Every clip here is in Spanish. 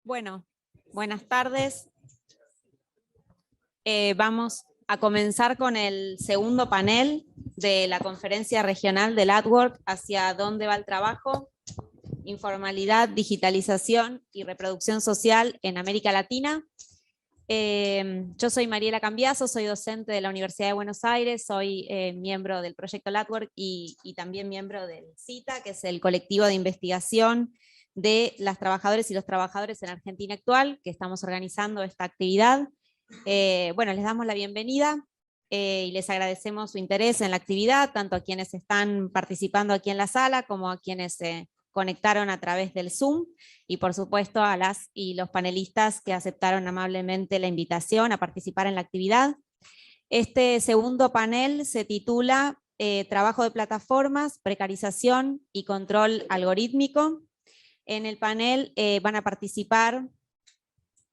Bueno, buenas tardes. Vamos a comenzar con el segundo panel de la conferencia regional del AdWork, hacia dónde va el trabajo, informalidad, digitalización y reproducción social en América Latina. Yo soy Mariela Cambiaso, soy docente de la Universidad de Buenos Aires, soy miembro del proyecto AdWork y también miembro del CITA, que es el colectivo de investigación de las trabajadoras y los trabajadores en Argentina actual, que estamos organizando esta actividad. Bueno, les damos la bienvenida y les agradecemos su interés en la actividad, tanto a quienes están participando aquí en la sala como a quienes se conectaron a través del Zoom, y por supuesto a las y los panelistas que aceptaron amablemente la invitación a participar en la actividad. Este segundo panel se titula Trabajo de plataformas, precarización y control algorítmico. En el panel van a participar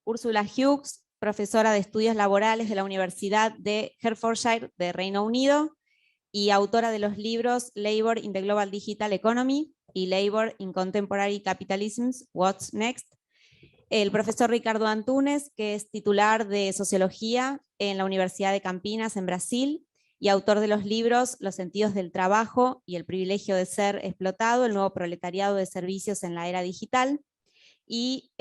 Úrsula Hughes, profesora de estudios laborales de la Universidad de Hertfordshire de Reino Unido y autora de los libros Labor in the Global Digital Economy y Labor in Contemporary Capitalism, What's Next. El profesor Ricardo Antunes, que es titular de Sociología en la Universidad de Campinas en Brasil y autor de los libros Los sentidos del trabajo y el privilegio de ser explotado, el nuevo proletariado de servicios en la era digital. Y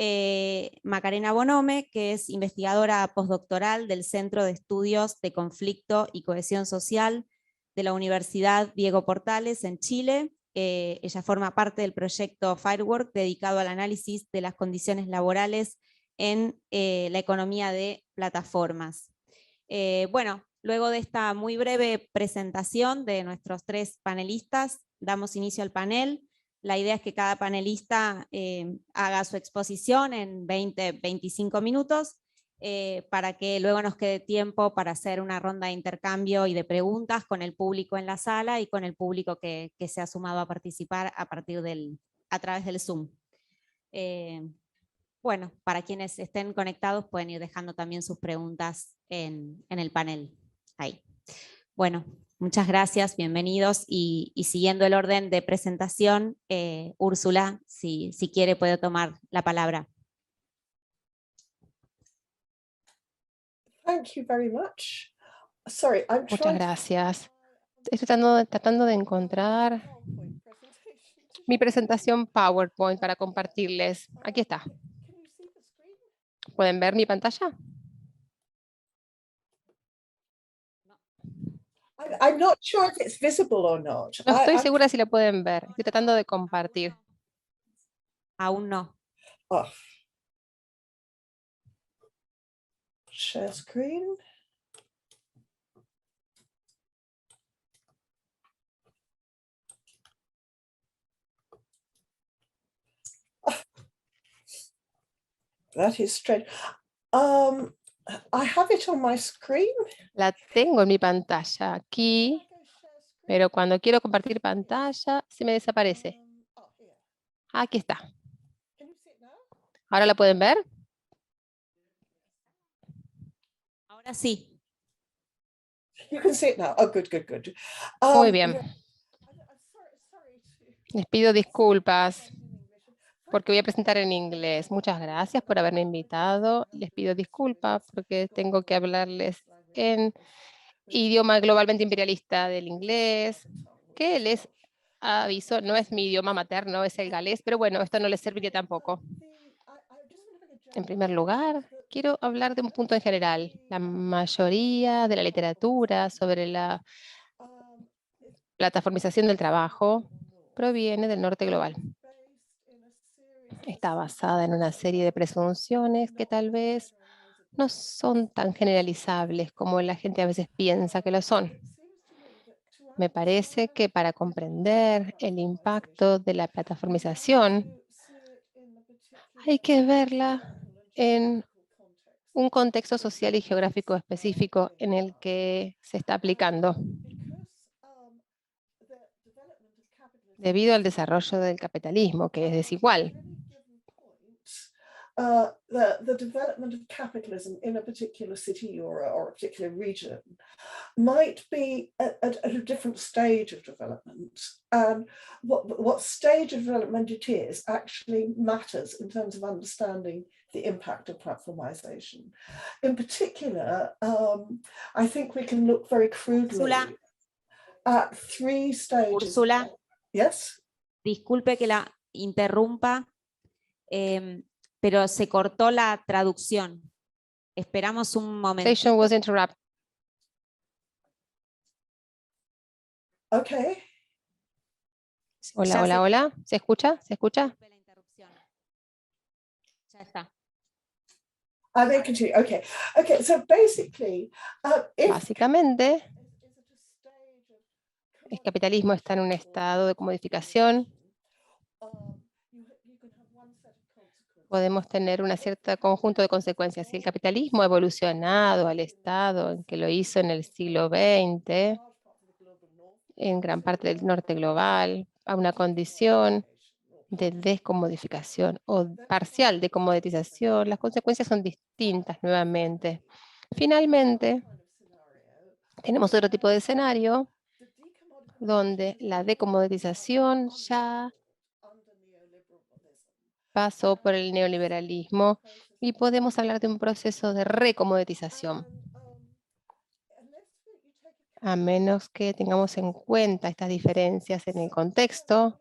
Macarena Bonome, que es investigadora postdoctoral del Centro de Estudios de Conflicto y Cohesión Social de la Universidad Diego Portales en Chile. Ella forma parte del proyecto Firework, dedicado al análisis de las condiciones laborales en la economía de plataformas. Bueno, luego de esta muy breve presentación de nuestros tres panelistas, damos inicio al panel. La idea es que cada panelista haga su exposición en 20-25 minutos, para que luego nos quede tiempo para hacer una ronda de intercambio y de preguntas con el público en la sala y con el público que se ha sumado a participar a través del Zoom. Bueno, para quienes estén conectados pueden ir dejando también sus preguntas en el panel. Ahí. Bueno, muchas gracias, bienvenidos, y siguiendo el orden de presentación, Úrsula, si quiere puede tomar la palabra. Thank you very much. Sorry, I'm Muchas gracias. Estoy tratando de encontrar mi presentación PowerPoint para compartirles. Aquí está. ¿Pueden ver mi pantalla? I'm not sure if it's visible or not. No estoy segura si la pueden ver. Estoy tratando de compartir. Aún no. Oh. Share screen. Oh. That is strange. I have it on my screen. La tengo en mi pantalla aquí, pero cuando quiero compartir pantalla se me desaparece. Aquí está. ¿Ahora la pueden ver? Ahora sí. You can see it now. Oh, good. Muy bien. Les pido disculpas porque voy a presentar en inglés. Muchas gracias por haberme invitado. Les pido disculpas porque tengo que hablarles en idioma globalmente imperialista del inglés, que les aviso, no es mi idioma materno, es el galés, pero bueno, esto no les serviría tampoco. En primer lugar, quiero hablar de un punto en general. La mayoría de la literatura sobre la plataformización del trabajo proviene del norte global. Está basada en una serie de presunciones que tal vez no son tan generalizables como la gente a veces piensa que lo son. Me parece que para comprender el impacto de la plataformización hay que verla en un contexto social y geográfico específico en el que se está aplicando. Debido al desarrollo del capitalismo, que es desigual. The development of capitalism in a particular city or a particular region might be at a different stage of development, and what stage of development it is actually matters in terms of understanding the impact of platformization. In particular, I think we can look very crudely Úrsula. at 3 stages. Úrsula, Yes? disculpe que la interrumpa, pero se cortó la traducción. Esperamos un momento. Station was interrupted. Okay. Hola, Ya hola, se- hola. ¿Se escucha? ¿Se escucha? Disculpe la interrupción. Ya está. I may continue. Okay. Okay. So basically, if Básicamente, el capitalismo está en un estado de comodificación. Podemos tener un cierto conjunto de consecuencias. Si el capitalismo ha evolucionado al estado en que lo hizo en el siglo XX, en gran parte del norte global, a una condición de descomodificación o parcial de comoditización, las consecuencias son distintas nuevamente. Finalmente, tenemos otro tipo de escenario donde la decomoditización ya pasó por el neoliberalismo y podemos hablar de un proceso de recomoditización. A menos que tengamos en cuenta estas diferencias en el contexto,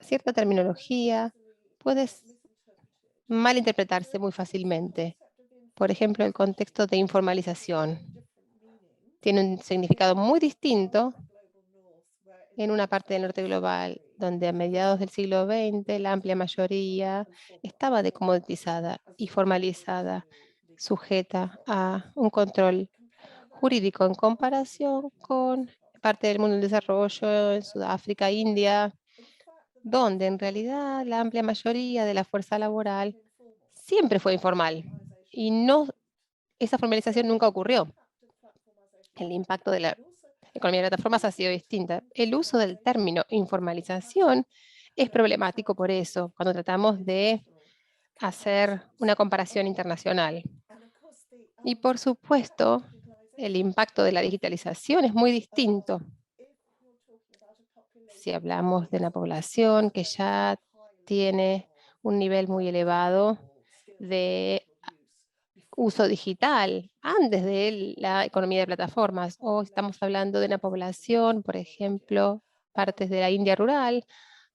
cierta terminología puede malinterpretarse muy fácilmente. Por ejemplo, el contexto de informalización tiene un significado muy distinto en una parte del norte global, donde a mediados del siglo XX la amplia mayoría estaba decomoditizada y formalizada, sujeta a un control jurídico en comparación con parte del mundo en desarrollo, en Sudáfrica, India, donde en realidad la amplia mayoría de la fuerza laboral siempre fue informal y esa formalización nunca ocurrió. El impacto de la economía de plataformas ha sido distinta. El uso del término informalización es problemático por eso, cuando tratamos de hacer una comparación internacional. Y por supuesto, el impacto de la digitalización es muy distinto. Si hablamos de una población que ya tiene un nivel muy elevado de uso digital antes de la economía de plataformas, o estamos hablando de una población, por ejemplo, partes de la India rural,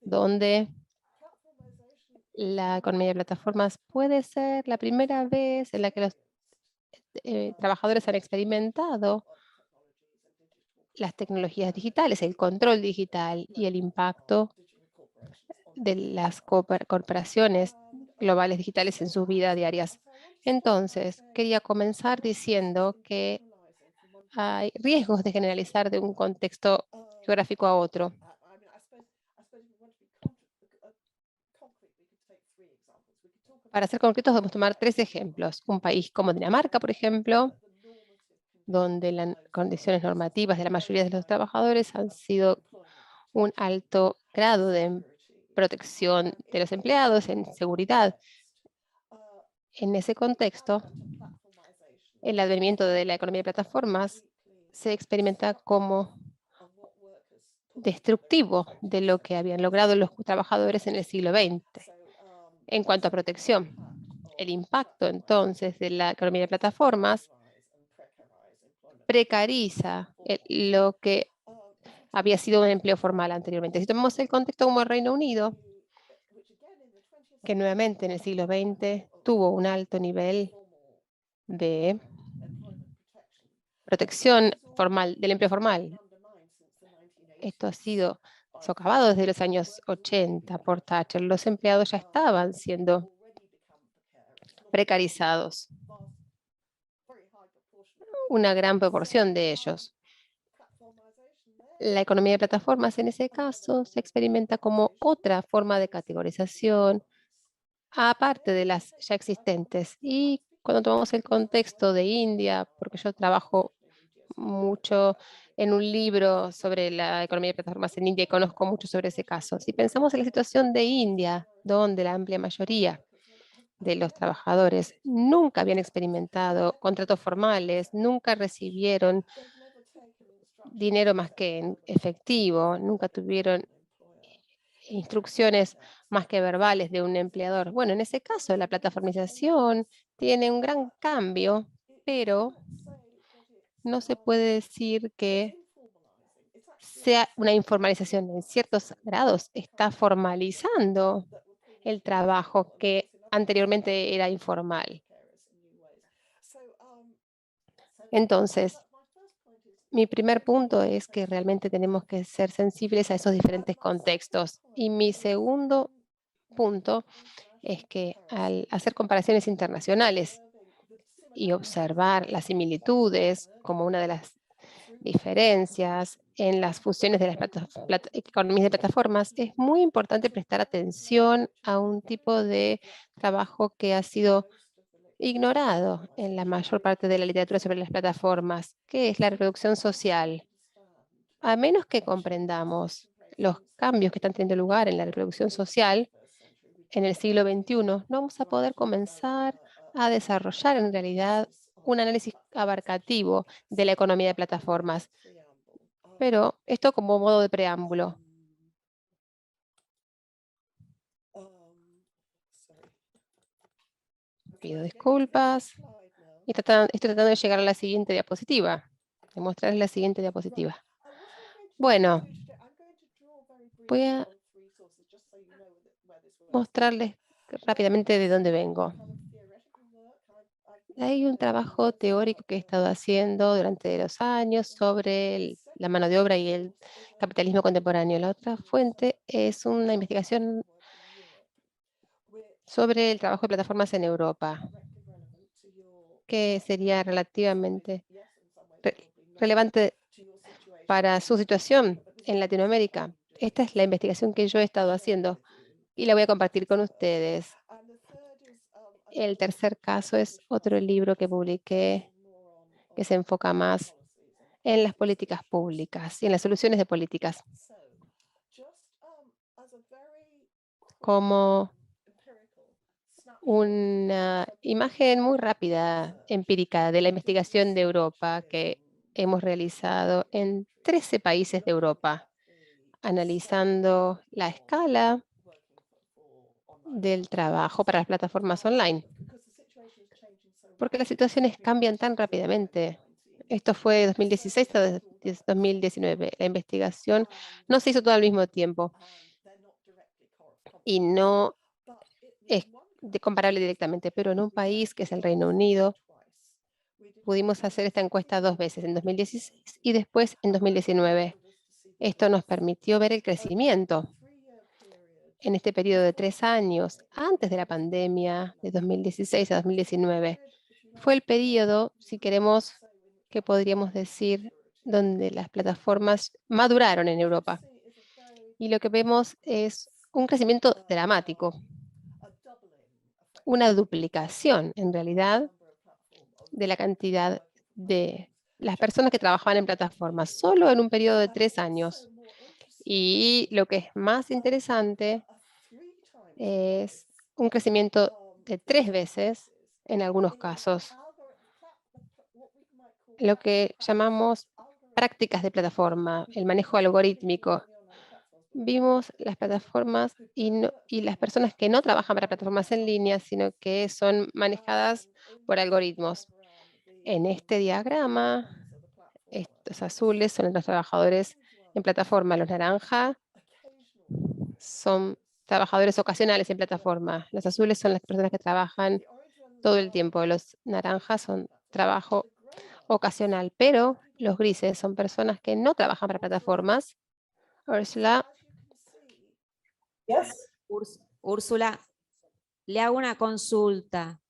donde la economía de plataformas puede ser la primera vez en la que los trabajadores han experimentado las tecnologías digitales, el control digital y el impacto de las corporaciones globales digitales en sus vidas diarias. Entonces, quería comenzar diciendo que hay riesgos de generalizar de un contexto geográfico a otro. Para ser concretos, vamos a tomar 3 ejemplos. Un país como Dinamarca, por ejemplo, donde las condiciones normativas de la mayoría de los trabajadores han sido un alto grado de protección de los empleados, en seguridad. En ese contexto, el advenimiento de la economía de plataformas se experimenta como destructivo de lo que habían logrado los trabajadores en el siglo XX. En cuanto a protección, el impacto entonces de la economía de plataformas precariza lo que había sido un empleo formal anteriormente. Si tomamos el contexto como el Reino Unido, que nuevamente en el siglo XX tuvo un alto nivel de protección formal, del empleo formal. Esto ha sido socavado desde los años 80 por Thatcher. Los empleados ya estaban siendo precarizados, una gran proporción de ellos. La economía de plataformas en ese caso se experimenta como otra forma de categorización, aparte de las ya existentes. Y cuando tomamos el contexto de India, porque yo trabajo mucho en un libro sobre la economía de plataformas en India y conozco mucho sobre ese caso. Si pensamos en la situación de India, donde la amplia mayoría de los trabajadores nunca habían experimentado contratos formales, nunca recibieron dinero más que en efectivo, nunca tuvieron instrucciones más que verbales de un empleador. Bueno, en ese caso la plataformización tiene un gran cambio, pero no se puede decir que sea una informalización. En ciertos grados está formalizando el trabajo que anteriormente era informal. Entonces, mi primer punto es que realmente tenemos que ser sensibles a esos diferentes contextos. Y mi segundo punto es que al hacer comparaciones internacionales y observar las similitudes como una de las diferencias en las fusiones de las economías de plataformas, es muy importante prestar atención a un tipo de trabajo que ha sido ignorado en la mayor parte de la literatura sobre las plataformas, que es la reproducción social. A menos que comprendamos los cambios que están teniendo lugar en la reproducción social en el siglo XXI, no vamos a poder comenzar a desarrollar en realidad un análisis abarcativo de la economía de plataformas. Pero esto como modo de preámbulo. Pido disculpas. Y estoy tratando de llegar a la siguiente diapositiva, de mostrarles la siguiente diapositiva. Bueno, voy a mostrarles rápidamente de dónde vengo. Hay un trabajo teórico que he estado haciendo durante los años sobre la mano de obra y el capitalismo contemporáneo. La otra fuente es una investigación sobre el trabajo de plataformas en Europa, que sería relativamente relevante para su situación en Latinoamérica. Esta es la investigación que yo he estado haciendo y la voy a compartir con ustedes. El tercer caso es otro libro que publiqué que se enfoca más en las políticas públicas y en las soluciones de políticas. Como una imagen muy rápida, empírica, de la investigación de Europa que hemos realizado en 13 países de Europa, analizando la escala del trabajo para las plataformas online. Porque las situaciones cambian tan rápidamente. Esto fue de 2016 a 2019. La investigación no se hizo todo al mismo tiempo y no es comparable directamente, pero en un país que es el Reino Unido, pudimos hacer esta encuesta 2 veces, en 2016 y después en 2019. Esto nos permitió ver el crecimiento en este periodo de 3 años, antes de la pandemia, de 2016 a 2019. Fue el periodo, si queremos, que podríamos decir, donde las plataformas maduraron en Europa. Y lo que vemos es un crecimiento dramático, una duplicación, en realidad, de la cantidad de las personas que trabajaban en plataformas, solo en un periodo de 3 años. Y lo que es más interesante es un crecimiento de 3 veces en algunos casos, lo que llamamos prácticas de plataforma, el manejo algorítmico. Vimos las plataformas y las personas que no trabajan para plataformas en línea, sino que son manejadas por algoritmos. En este diagrama, estos azules son los trabajadores en plataforma, los naranja son trabajadores ocasionales en plataforma, los azules son las personas que trabajan todo el tiempo, los naranjas son trabajo ocasional, pero los grises son personas que no trabajan para plataformas. Úrsula, Yes. Úrsula, le hago una consulta.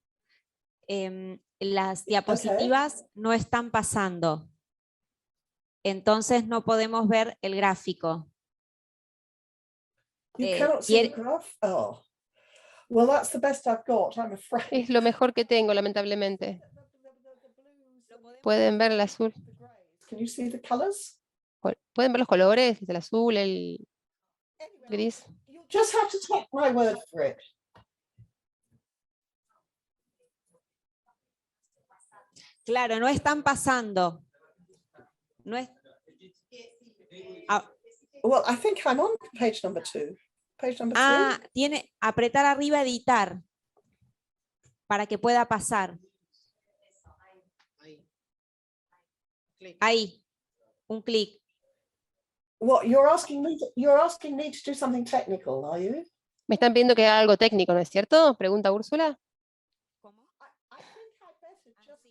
Las diapositivas no están pasando. Entonces no podemos ver el gráfico. You cannot see the graph? Oh. Well, that's the best I've got, I'm afraid. es lo mejor que tengo, lamentablemente. ¿Pueden ver el azul? Can you see the colors? ¿Pueden ver los colores? El azul, el gris. You just have to take my word for it. Claro, no están pasando. No es... Ah, Well, I think I'm on page number 2. Page number 3. ah, tiene apretar arriba editar para que pueda pasar. Ahí, un clic. What you're asking me? You're asking me to do something technical, are you? Me están pidiendo que haga algo técnico, ¿no es cierto? Pregunta Úrsula. I think I'd better just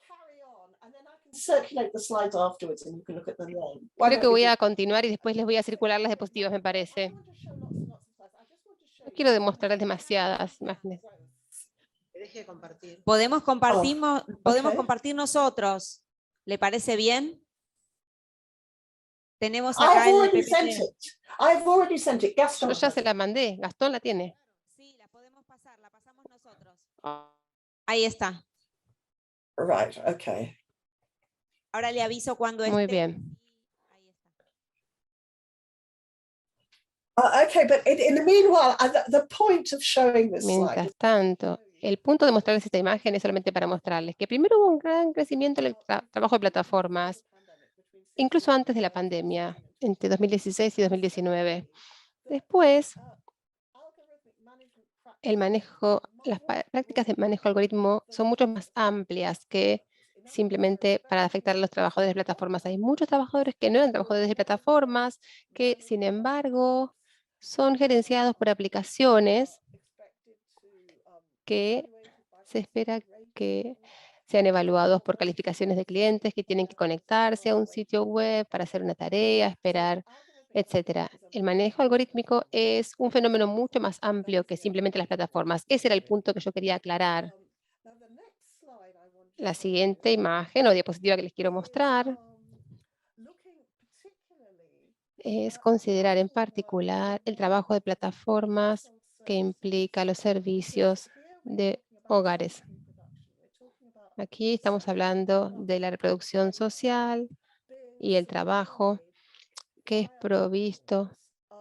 carry on, and then I can circulate the slides afterwards, and you can look at them then. Why Creo que don't we voy do a continuar y después les voy a circular las diapositivas, me parece. I want to show lots and lots of slides. I just want to show No you quiero the demostrarles impact demasiadas of imágenes. growth. Podemos ok. compartir nosotros. ¿Le parece bien? Tenemos acá I've el already sent PPT. it. I've already sent it. Gaston Yo ya has se it. la mandé. Gastón la tiene. Sí, la podemos pasar, la pasamos nosotros. Ahí está. Right. Okay. Ahora le aviso cuando Muy esté. bien. Ahí está. Okay, but in the meanwhile, the point of showing this slide. Mientras tanto, el punto de mostrarles esta imagen es solamente para mostrarles que primero hubo un gran crecimiento en el trabajo de plataformas, incluso antes de la pandemia, entre 2016 y 2019. Después, las prácticas de manejo algoritmo son mucho más amplias que simplemente para afectar a los trabajadores de plataformas. Hay muchos trabajadores que no eran trabajadores de plataformas, que sin embargo son gerenciados por aplicaciones que se espera que sean evaluados por calificaciones de clientes que tienen que conectarse a un sitio web para hacer una tarea, esperar, etcétera. El manejo algorítmico es un fenómeno mucho más amplio que simplemente las plataformas. Ese era el punto que yo quería aclarar. La siguiente imagen o diapositiva que les quiero mostrar es considerar en particular el trabajo de plataformas que implica los servicios de hogares. Aquí estamos hablando de la reproducción social y el trabajo que es provisto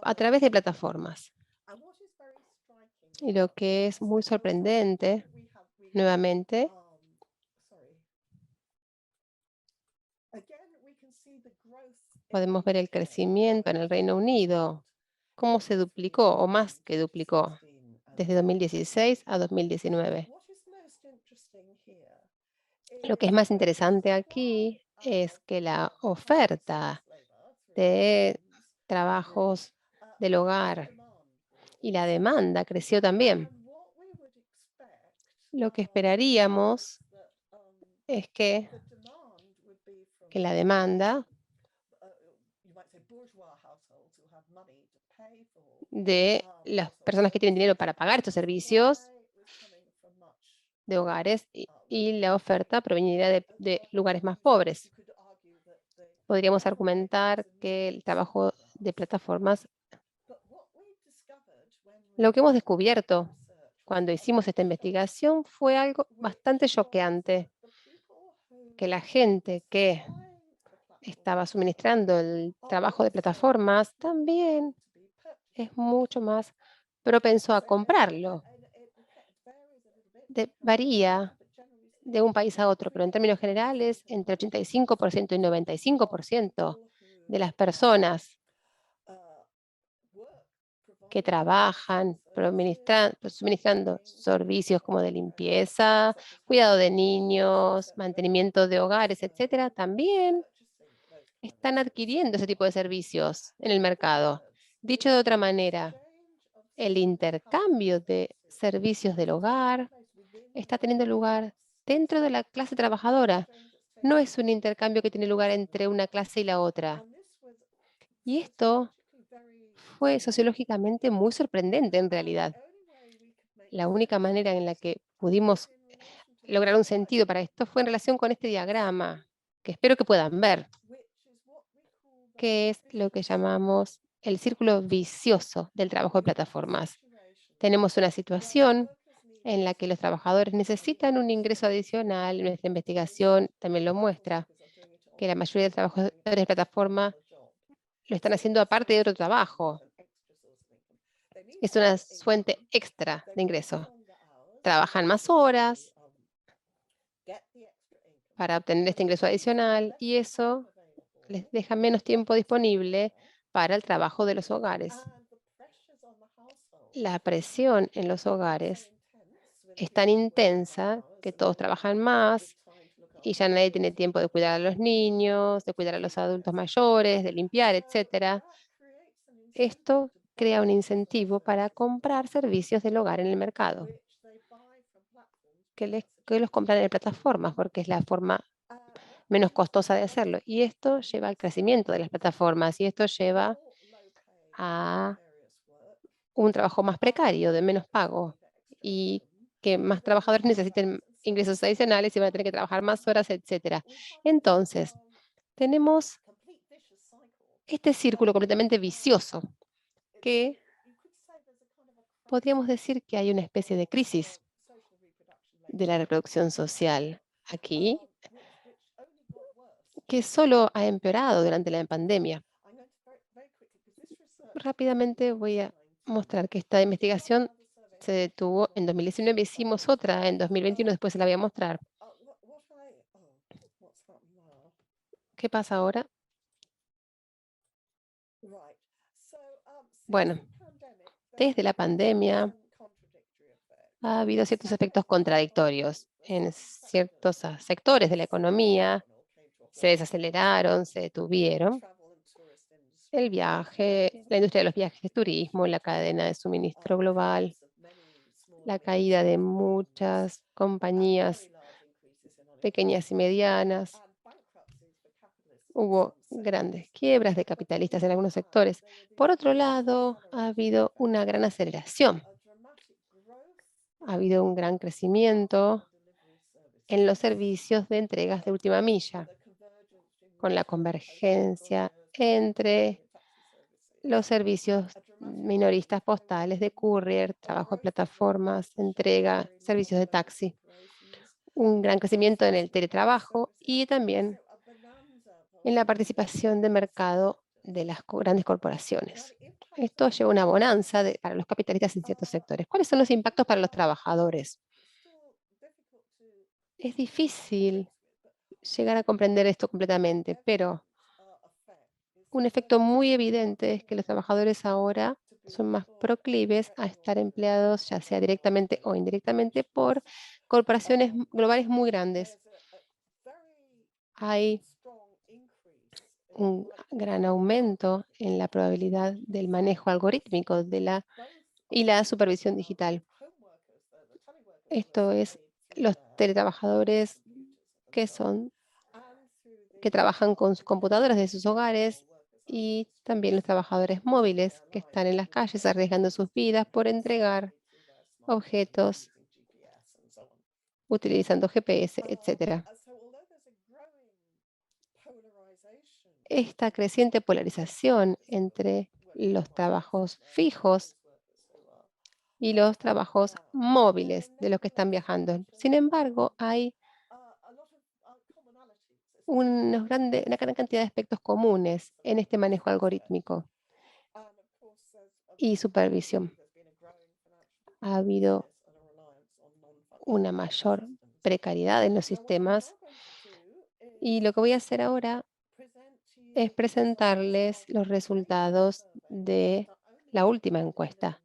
a través de plataformas. Y lo que es muy sorprendente, nuevamente, podemos ver el crecimiento en el Reino Unido, cómo se duplicó o más que duplicó desde 2016 a 2019. Lo que es más interesante aquí es que la oferta de trabajos del hogar y la demanda creció también. Lo que esperaríamos es que la demanda de las personas que tienen dinero para pagar estos servicios de hogares y la oferta proveniría de lugares más pobres. Podríamos argumentar que el trabajo de plataformas, lo que hemos descubierto cuando hicimos esta investigación fue algo bastante choqueante, que la gente que estaba suministrando el trabajo de plataformas también es mucho más propenso a comprarlo. Varía de un país a otro, pero en términos generales, entre 85% y 95% de las personas que trabajan suministrando servicios como de limpieza, cuidado de niños, mantenimiento de hogares, etcétera, también están adquiriendo ese tipo de servicios en el mercado. Dicho de otra manera, el intercambio de servicios del hogar está teniendo lugar dentro de la clase trabajadora. No es un intercambio que tiene lugar entre una clase y la otra. Y esto fue sociológicamente muy sorprendente en realidad. La única manera en la que pudimos lograr un sentido para esto fue en relación con este diagrama, que espero que puedan ver, que es lo que llamamos el círculo vicioso del trabajo de plataformas. Tenemos una situación en la que los trabajadores necesitan un ingreso adicional. Nuestra investigación también lo muestra, que la mayoría de trabajadores de plataforma lo están haciendo aparte de otro trabajo. Es una fuente extra de ingreso. Trabajan más horas para obtener este ingreso adicional y eso les deja menos tiempo disponible para el trabajo de los hogares. La presión en los hogares es tan intensa que todos trabajan más y ya nadie tiene tiempo de cuidar a los niños, de cuidar a los adultos mayores, de limpiar, etcétera. Esto crea un incentivo para comprar servicios del hogar en el mercado, que los compran en plataformas, porque es la forma menos costosa de hacerlo. Y esto lleva al crecimiento de las plataformas y esto lleva a un trabajo más precario, de menos pago, y que más trabajadores necesiten ingresos adicionales y van a tener que trabajar más horas, etcétera. Entonces, tenemos este círculo completamente vicioso que podríamos decir que hay una especie de crisis de la reproducción social aquí, que solo ha empeorado durante la pandemia. Rápidamente voy a mostrar que esta investigación se detuvo en 2019, hicimos otra en 2021, después se la voy a mostrar. ¿Qué pasa ahora? Bueno, desde la pandemia ha habido ciertos efectos contradictorios en ciertos sectores de la economía, se desaceleraron, se detuvieron. El viaje, la industria de los viajes de turismo, la cadena de suministro global, la caída de muchas compañías pequeñas y medianas. Hubo grandes quiebras de capitalistas en algunos sectores. Por otro lado, ha habido una gran aceleración. Ha habido un gran crecimiento en los servicios de entregas de última milla, con la convergencia entre los servicios minoristas postales de courier, trabajo de plataformas, entrega, servicios de taxi. Un gran crecimiento en el teletrabajo y también en la participación de mercado de las grandes corporaciones. Esto lleva una bonanza para los capitalistas en ciertos sectores. ¿Cuáles son los impactos para los trabajadores? Es difícil llegar a comprender esto completamente, pero un efecto muy evidente es que los trabajadores ahora son más proclives a estar empleados, ya sea directamente o indirectamente, por corporaciones globales muy grandes. Hay un gran aumento en la probabilidad del manejo algorítmico y la supervisión digital. Esto es los teletrabajadores que trabajan con sus computadoras de sus hogares y también los trabajadores móviles que están en las calles arriesgando sus vidas por entregar objetos utilizando GPS, etcétera. Esta creciente polarización entre los trabajos fijos y los trabajos móviles de los que están viajando. Sin embargo, hay una gran cantidad de aspectos comunes en este manejo algorítmico y supervisión. Ha habido una mayor precariedad en los sistemas y lo que voy a hacer ahora es presentarles los resultados de la última encuesta,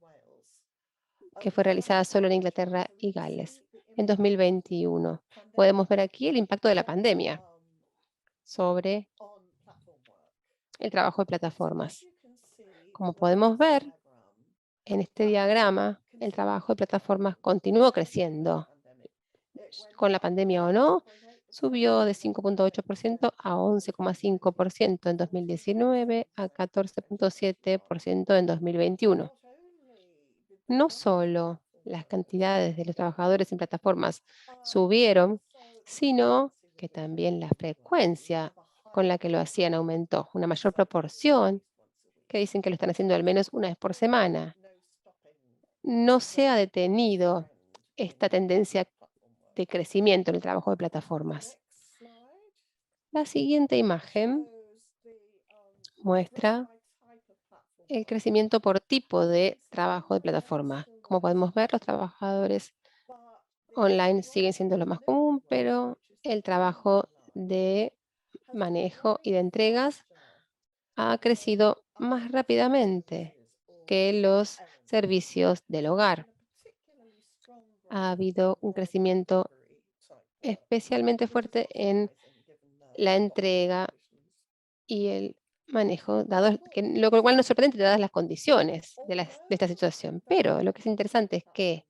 que fue realizada solo en Inglaterra y Gales en 2021. Podemos ver aquí el impacto de la pandemia sobre el trabajo de plataformas. Como podemos ver en este diagrama, el trabajo de plataformas continuó creciendo. Con la pandemia o no, subió de 5.8% a 11.5% en 2019 a 14.7% en 2021. No solo las cantidades de los trabajadores en plataformas subieron, sino que también la frecuencia con la que lo hacían aumentó. Una mayor proporción que dicen que lo están haciendo al menos una vez por semana. No se ha detenido esta tendencia de crecimiento en el trabajo de plataformas. La siguiente imagen muestra el crecimiento por tipo de trabajo de plataforma. Como podemos ver, los trabajadores online siguen siendo lo más común, pero el trabajo de manejo y de entregas ha crecido más rápidamente que los servicios del hogar. Ha habido un crecimiento especialmente fuerte en la entrega y el manejo, lo cual no es sorprendente dadas las condiciones de esta situación. Pero lo que es interesante es que,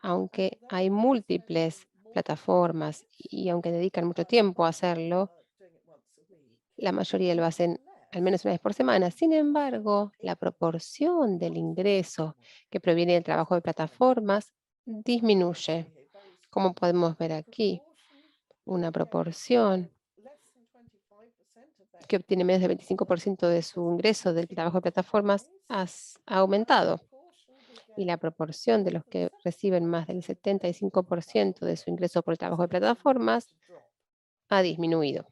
aunque hay múltiples plataformas y aunque dedican mucho tiempo a hacerlo, la mayoría lo hacen al menos una vez por semana. Sin embargo, la proporción del ingreso que proviene del trabajo de plataformas disminuye. Como podemos ver aquí, una proporción que obtiene menos del 25% de su ingreso del trabajo de plataformas ha aumentado. Y la proporción de los que reciben más del 75% de su ingreso por el trabajo de plataformas ha disminuido.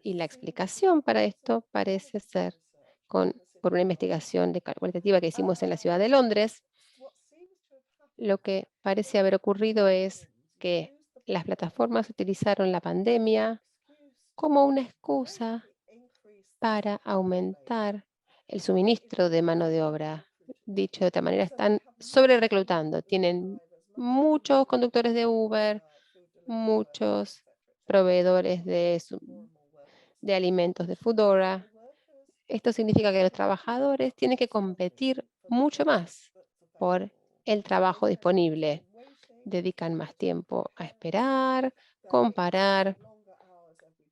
Y la explicación para esto parece ser por una investigación cualitativa que hicimos en la ciudad de Londres. Lo que parece haber ocurrido es que las plataformas utilizaron la pandemia como una excusa para aumentar el suministro de mano de obra. Dicho de otra manera, están sobre reclutando. Tienen muchos conductores de Uber, muchos proveedores de alimentos de Foodora. Esto significa que los trabajadores tienen que competir mucho más por el trabajo disponible. Dedican más tiempo a esperar, comparar,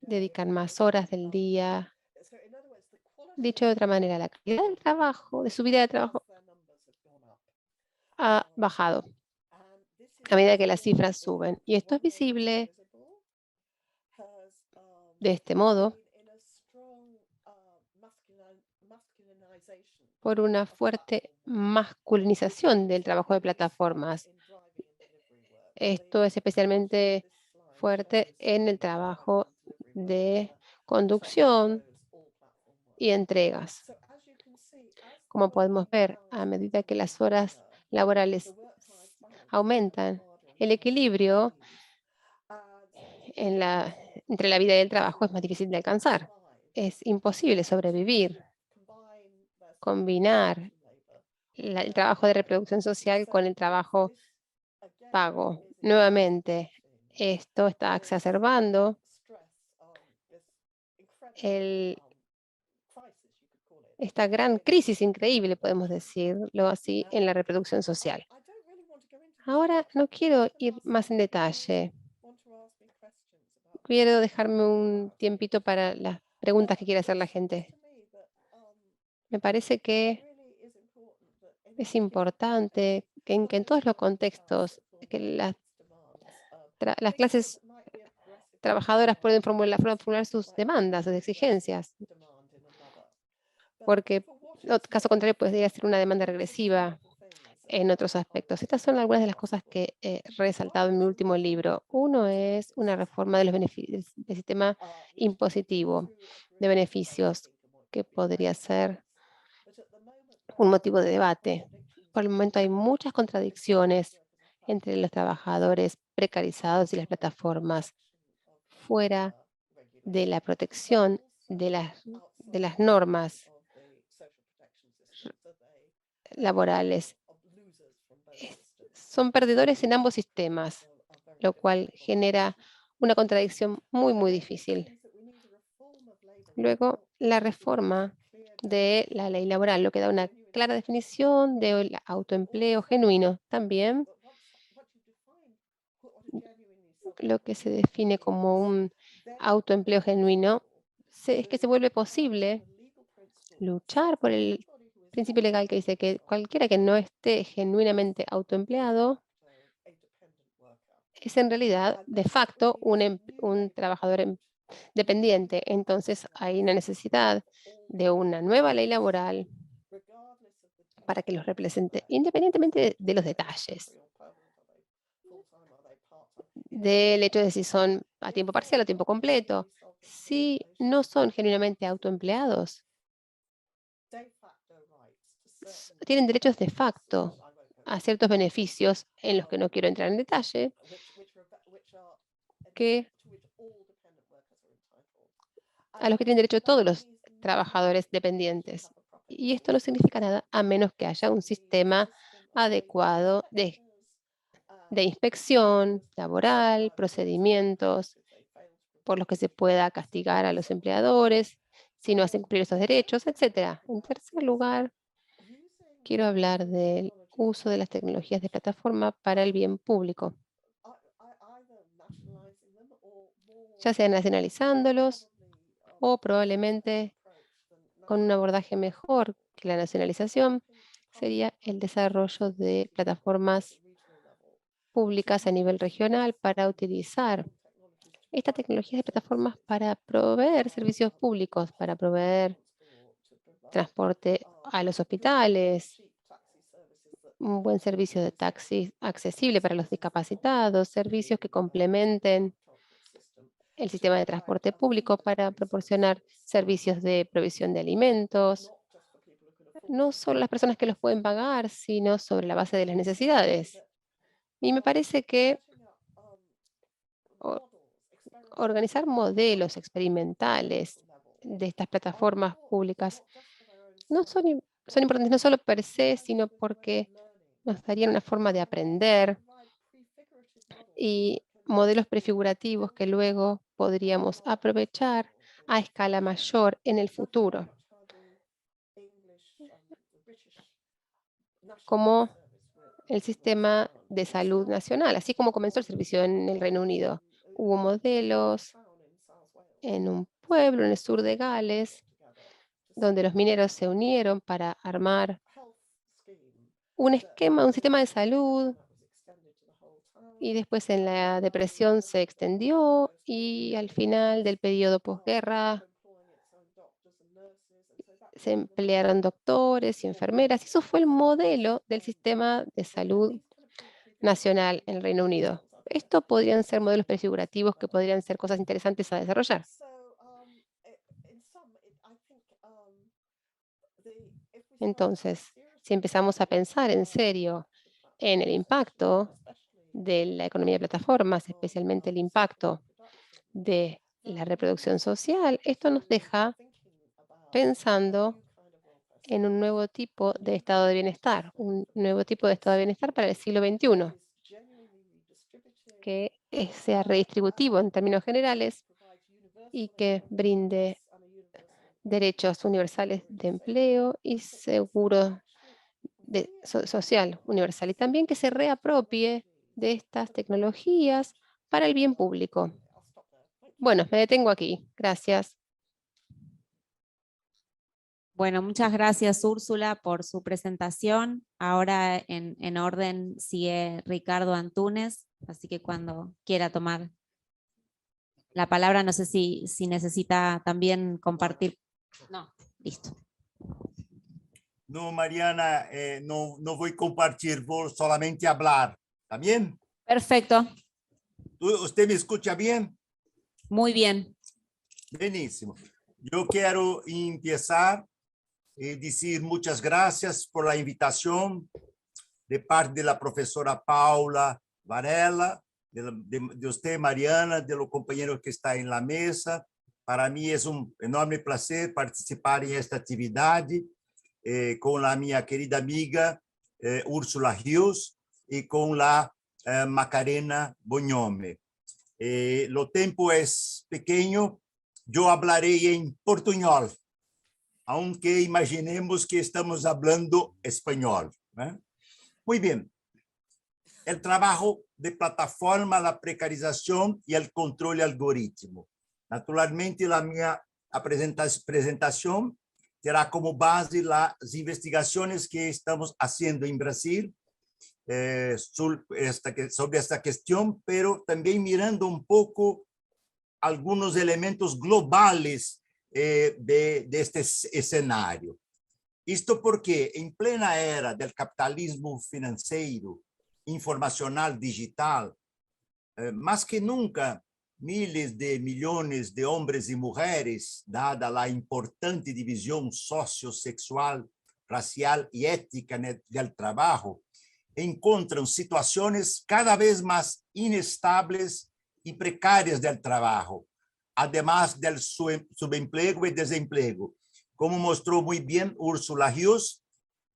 dedican más horas del día. Dicho de otra manera, la calidad del trabajo, de su vida de trabajo, ha bajado a medida que las cifras suben. Y esto es visible de este modo por una fuerte masculinización del trabajo de plataformas. Esto es especialmente fuerte en el trabajo de conducción y entregas. Como podemos ver, a medida que las horas laborales aumentan, el equilibrio entre la vida y el trabajo es más difícil de alcanzar. Es imposible sobrevivir, combinar el trabajo de reproducción social con el trabajo pago. Nuevamente, esto está exacerbando esta gran crisis increíble, podemos decirlo así, en la reproducción social. Ahora no quiero ir más en detalle. Quiero dejarme un tiempito para las preguntas que quiere hacer la gente. Me parece que es importante que en todos los contextos que las clases trabajadoras pueden formular sus demandas, sus exigencias, porque en caso contrario podría ser una demanda regresiva en otros aspectos. Estas son algunas de las cosas que he resaltado en mi último libro. Uno es una reforma de los beneficios del sistema impositivo de beneficios, que podría ser un motivo de debate. Por el momento hay muchas contradicciones entre los trabajadores precarizados y las plataformas fuera de la protección de las normas laborales. Son perdedores en ambos sistemas, lo cual genera una contradicción muy, muy difícil. Luego, la reforma de la ley laboral, lo que da una clara definición del autoempleo genuino. También lo que se define como un autoempleo genuino es que se vuelve posible luchar por el principio legal que dice que cualquiera que no esté genuinamente autoempleado es en realidad de facto un trabajador dependiente. Entonces hay una necesidad de una nueva ley laboral para que los represente, independientemente de los detalles, del hecho de si son a tiempo parcial o tiempo completo. Si no son genuinamente autoempleados, tienen derechos de facto a ciertos beneficios en los que no quiero entrar en detalle, que a los que tienen derecho todos los trabajadores dependientes. Y esto no significa nada a menos que haya un sistema adecuado de inspección laboral, procedimientos por los que se pueda castigar a los empleadores si no hacen cumplir esos derechos, etc. En tercer lugar, quiero hablar del uso de las tecnologías de plataforma para el bien público, ya sea nacionalizándolos o probablemente con un abordaje mejor que la nacionalización, sería el desarrollo de plataformas públicas a nivel regional para utilizar estas tecnologías de plataformas para proveer servicios públicos, para proveer transporte a los hospitales, un buen servicio de taxi accesible para los discapacitados, servicios que complementen el sistema de transporte público para proporcionar servicios de provisión de alimentos, no solo las personas que los pueden pagar, sino sobre la base de las necesidades. Y me parece que organizar modelos experimentales de estas plataformas públicas son importantes no solo per se, sino porque nos darían una forma de aprender y modelos prefigurativos que luego podríamos aprovechar a escala mayor en el futuro, como el sistema de salud nacional, así como comenzó el servicio en el Reino Unido. Hubo modelos en un pueblo en el sur de Gales, donde los mineros se unieron para armar un esquema, un sistema de salud, y después en la depresión se extendió y al final del periodo posguerra se emplearon doctores y enfermeras. Y eso fue el modelo del sistema de salud nacional en el Reino Unido. Esto podrían ser modelos prefigurativos que podrían ser cosas interesantes a desarrollar. Entonces, si empezamos a pensar en serio en el impacto de la economía de plataformas, especialmente el impacto de la reproducción social, esto nos deja pensando en un nuevo tipo de estado de bienestar, un nuevo tipo de estado de bienestar para el siglo XXI, que sea redistributivo en términos generales y que brinde derechos universales de empleo y seguro social universal, y también que se reapropie de estas tecnologías para el bien público. Bueno, me detengo aquí. Gracias. Bueno, muchas gracias Úrsula por su presentación. Ahora en orden sigue Ricardo Antúnez, así que cuando quiera tomar la palabra, no sé si necesita también compartir. No, listo. No, Mariana, no voy a compartir, voy solamente a hablar. ¿Está bien? Perfecto, ¿Usted me escucha bien? muy bien. Buenísimo. Yo quiero empezar y decir muchas gracias por la invitación de parte de la profesora Paula Varela, de usted, Mariana, de los compañeros que están en la mesa. Para mí es un enorme placer participar en esta actividad con la mi querida amiga Úrsula Rios y con la Macarena Bognome. Lo tiempo es pequeño, yo hablaré en portuñol, aunque imaginemos que estamos hablando español, ¿eh? Muy bien. El trabajo de plataforma, la precarización y el control algoritmo. Naturalmente, la mía presentación terá como base las investigaciones que estamos haciendo en Brasil sobre esta cuestión, pero también mirando un poco algunos elementos globales de este escenario. Esto porque en plena era del capitalismo financiero, informacional, digital, más que nunca, miles de millones de hombres y mujeres, dada la importante división sociosexual, racial y ética del trabajo, encuentran situaciones cada vez más inestables y precarias del trabajo, además del subempleo y desempleo. Como mostró muy bien Ursula Hughes,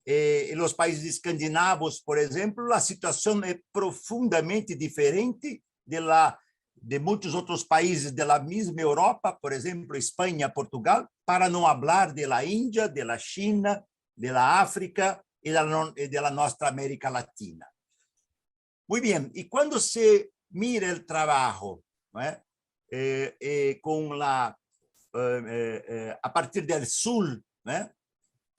en los países escandinavos, por ejemplo, la situación es profundamente diferente de muchos otros países de la misma Europa, por ejemplo, España, Portugal, para no hablar de la India, de la China, de la África y de la nuestra América Latina. Muy bien, y cuando se mira el trabajo, ¿no? A partir del sur, ¿no?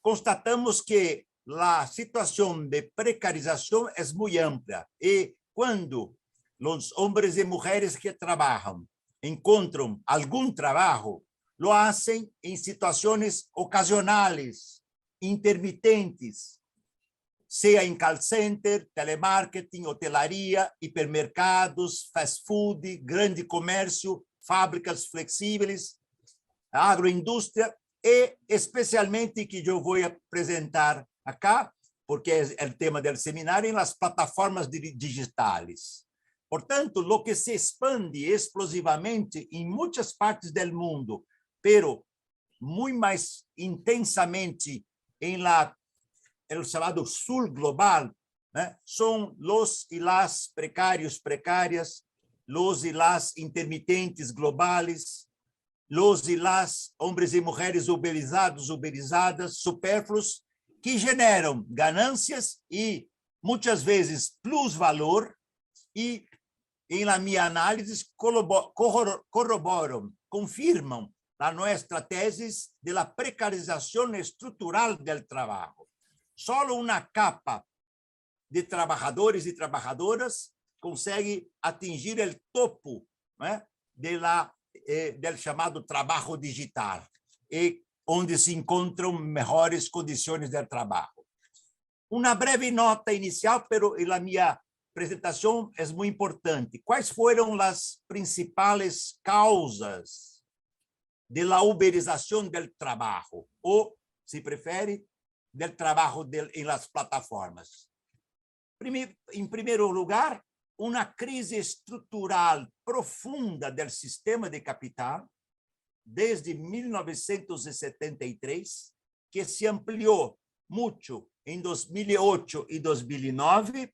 Constatamos que la situación de precarización es muy amplia y cuando los hombres y mujeres que trabajan encuentran algún trabajo, lo hacen en situaciones ocasionales, intermitentes, sea en call center, telemarketing, hotelaria, hipermercados, fast food, grande comércio, fábricas flexíveis, agroindústria e especialmente que eu vou apresentar acá, porque é o tema do seminário, em las plataformas digitais. Portanto, lo que se expande explosivamente em muitas partes do mundo, pero muito mais intensamente em el chamado sul global, né? São los e las precários, precárias, los e las intermitentes globales, los e las homens e mulheres uberizados, uberizadas, supérfluos, que generam ganâncias e, muitas vezes, plus-valor e, em la minha análise, corroboram, confirmam a nossa tese de la precarização estrutural do trabalho. Só uma capa de trabalhadores e trabalhadoras consegue atingir o topo, né, del chamado trabalho digital, e onde se encontram melhores condições de trabalho. Uma breve nota inicial, pero a minha apresentação é muito importante. Quais foram as principais causas de la uberização do trabalho, ou, se prefere, del trabajo en las plataformas? En primer lugar, una crisis estructural profunda del sistema de capital desde 1973, que se amplió mucho en 2008 y 2009,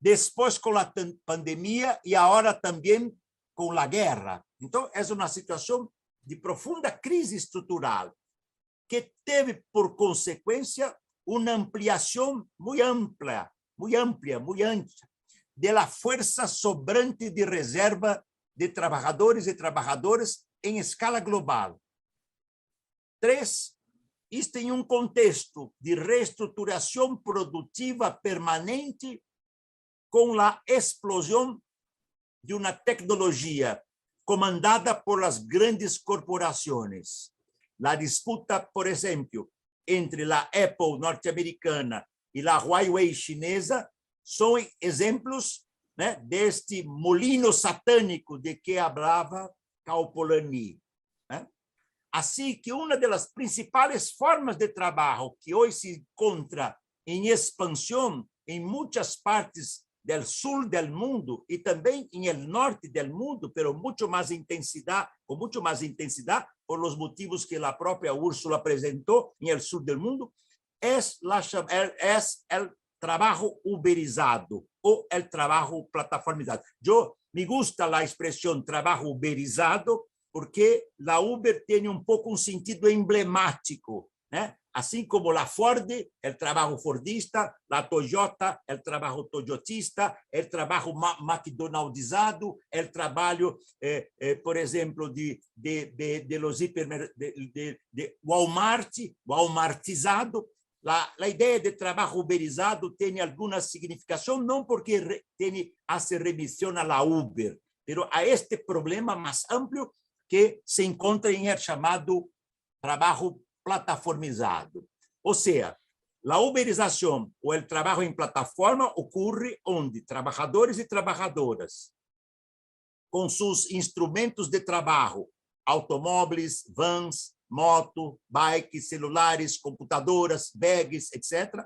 después con la pandemia y ahora también con la guerra. Entonces, es una situación de profunda crisis estructural, que teve por consequência uma ampliação muito ampla, de la força sobrante de reserva de trabalhadores e trabalhadoras em escala global. 3, isto em um contexto de reestruturação produtiva permanente com a explosão de uma tecnologia comandada por as grandes corporações. La disputa, por ejemplo, entre la Apple norteamericana y la Huawei chinesa son ejemplos, ¿no?, de este molino satánico de que hablaba Cal Polanyi, ¿no? Así que una de las principales formas de trabajo que hoy se encuentra en expansión en muchas partes del sur del mundo y también en el norte del mundo, pero con mucho más intensidad, por los motivos que la propia Úrsula presentó en el sur del mundo, es el trabajo uberizado o el trabajo plataformizado. Yo me gusta la expresión trabajo uberizado porque la Uber tiene un poco un sentido emblemático, ¿eh? Así como la Ford, el trabajo fordista, la Toyota, el trabajo toyotista, el trabajo McDonaldizado, el trabajo, por ejemplo, de los de Walmart, Walmartizado. La idea de trabajo uberizado tiene alguna significación, no porque hace remisión a la Uber, pero a este problema más amplio que se encontra en el llamado trabajo plataformizado. Ou seja, a uberização ou o trabalho em plataforma ocorre onde trabalhadores e trabalhadoras, com seus instrumentos de trabalho, automóveis, vans, moto, bikes, celulares, computadoras, bags, etc.,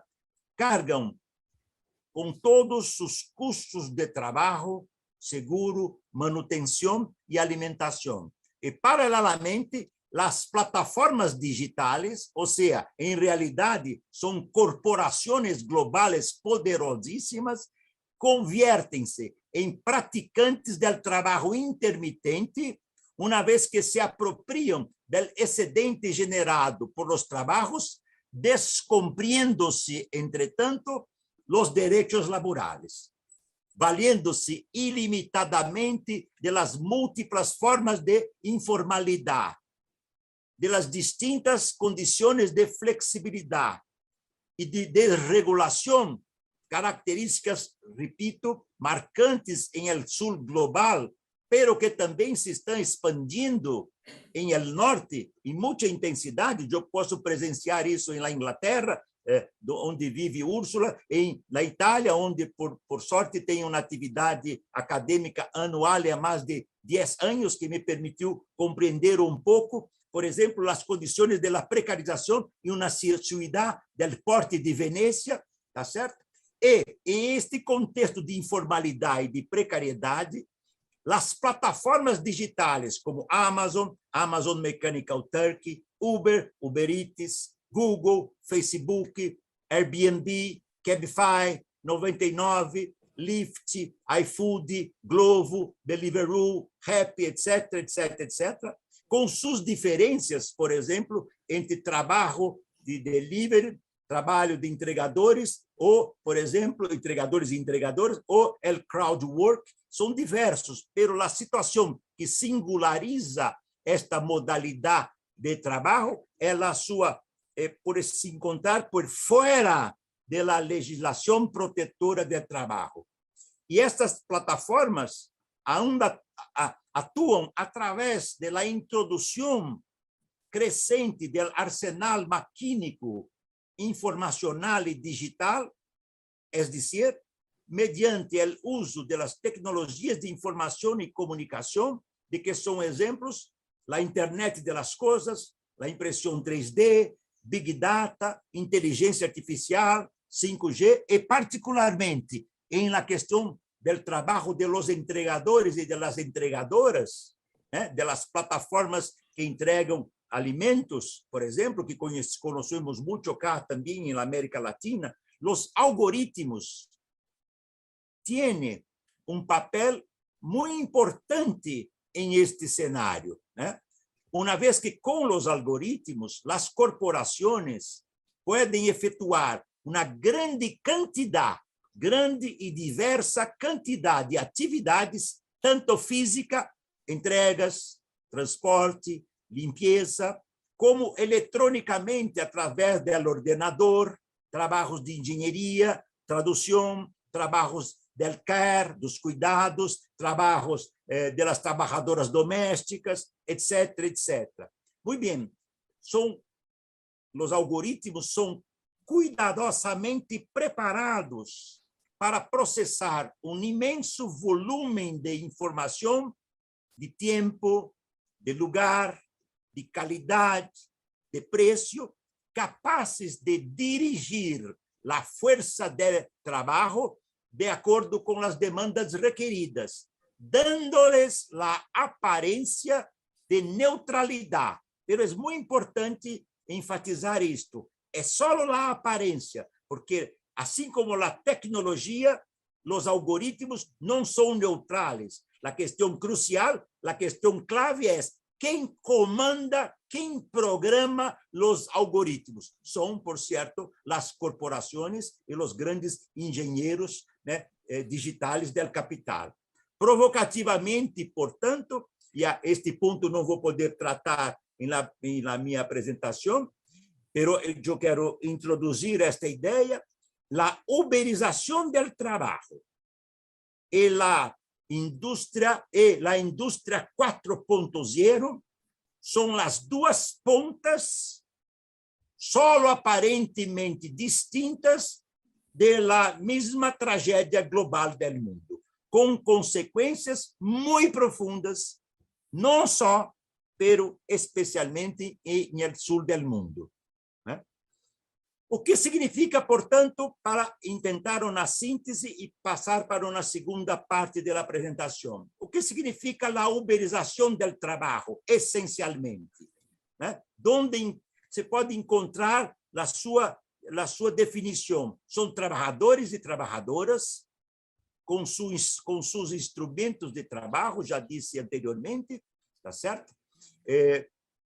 cargam com todos os custos de trabalho seguro, manutención y alimentación. Y paralelamente, las plataformas digitales, o sea, en realidad son corporaciones globales poderosísimas, conviértense en praticantes del trabajo intermitente una vez que se apropian del excedente generado por los trabajos, descumpliéndose, entre tanto, los derechos laborales, valiéndose ilimitadamente de las múltiples formas de informalidad, de las distintas condiciones de flexibilidad y de desregulación, características, repito, marcantes en el sur global, pero que también se están expandiendo en el norte en mucha intensidad. Yo puedo presenciar eso en la Inglaterra, onde vive Úrsula, en la Italia, onde, por sorte, tenho uma atividade acadêmica anual há mais de 10 anos, que me permitiu compreender um pouco, por exemplo, as condições da precarização em uma ciudad del porte de Venecia, tá certo? E, em este contexto de informalidade e de precariedade, as plataformas digitais como Amazon, Amazon Mechanical Turk, Uber, Uber Eats, Google, Facebook, Airbnb, Cabify, 99, Lyft, iFood, Glovo, Deliveroo, Rappi, etc., etc., etc., com suas diferenças, por exemplo, entre trabalho de delivery, trabalho de entregadores, ou, por exemplo, entregadores e entregadoras, ou el crowd work, são diversos, pero a situação que singulariza esta modalidade de trabalho é a sua, por se encontrar por fora da legislação protetora do trabalho. E estas plataformas ainda atuam através da introdução crescente do arsenal maquínico, informacional e digital, es decir, mediante o uso das tecnologias de informação e comunicação, de que são exemplos a internet das coisas, a impressão 3D, Big Data, inteligência artificial, 5G, e particularmente em la questão do trabalho de los entregadores e de las entregadoras, de las plataformas que entregam alimentos, por exemplo, que conhecemos muito cá também na América Latina, os algoritmos têm papel muito importante em este cenário, uma vez que com os algoritmos as corporações podem efetuar uma grande e diversa quantidade de atividades, tanto física, entregas, transporte, limpeza, como eletronicamente através do ordenador, trabalhos de engenharia, tradução, trabalhos del care, dos cuidados, trabalhos das trabalhadoras domésticas, etc., etc. Muito bem, os algoritmos são cuidadosamente preparados para processar imenso volume de informação, de tempo, de lugar, de qualidade, de preço, capazes de dirigir a força de trabalho de acordo com as demandas requeridas, dando-lhes a aparência de neutralidade. Mas é muito importante enfatizar isto. É só a aparência, porque, assim como a tecnologia, os algoritmos não são neutrais. A questão crucial, a questão clave é quem comanda, quem programa os algoritmos. São, por certo, as corporações e os grandes engenheiros digitais do capital. Provocativamente, portanto, e a este ponto não vou poder tratar na minha apresentação, pero eu quero introduzir esta ideia, a uberização do trabalho e a indústria 4.0 são as duas pontas, só aparentemente distintas, da mesma tragédia global do mundo, com consequências muito profundas, não só, pero especialmente no sul do mundo. O que significa, portanto, para tentar uma síntese e passar para uma segunda parte da apresentação? O que significa a uberização do trabalho, essencialmente? Né? Onde se pode encontrar a sua definição? São trabalhadores e trabalhadoras com seus instrumentos de trabalho, já disse anteriormente, tá certo?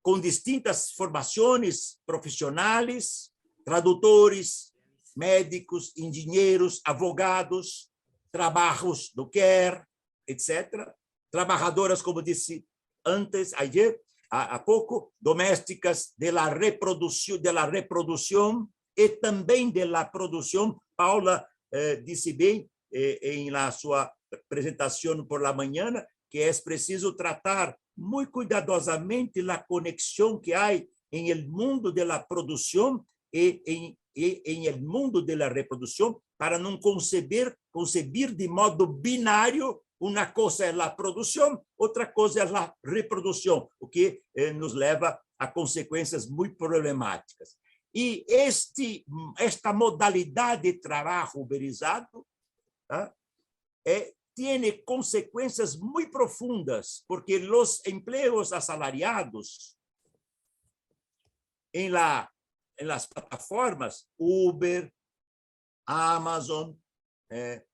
Com distintas formações profissionais, tradutores, médicos, engenheiros, advogados, trabalhos do care, etc. Trabalhadoras, como disse antes, ayer, há pouco, domésticas de la reprodução e também de la produção. Paula disse bem em la sua apresentação por la manhã que é preciso tratar muito cuidadosamente a conexão que há em el mundo de la produção e em el mundo de la reprodução para não concebir de modo binário. Uma coisa é a produção, outra coisa é a reprodução, o que nos leva a consequências muito problemáticas. E esta modalidade de trabalho uberizado tem consequências muito profundas, porque os empregos assalariados em las plataformas Uber, Amazon,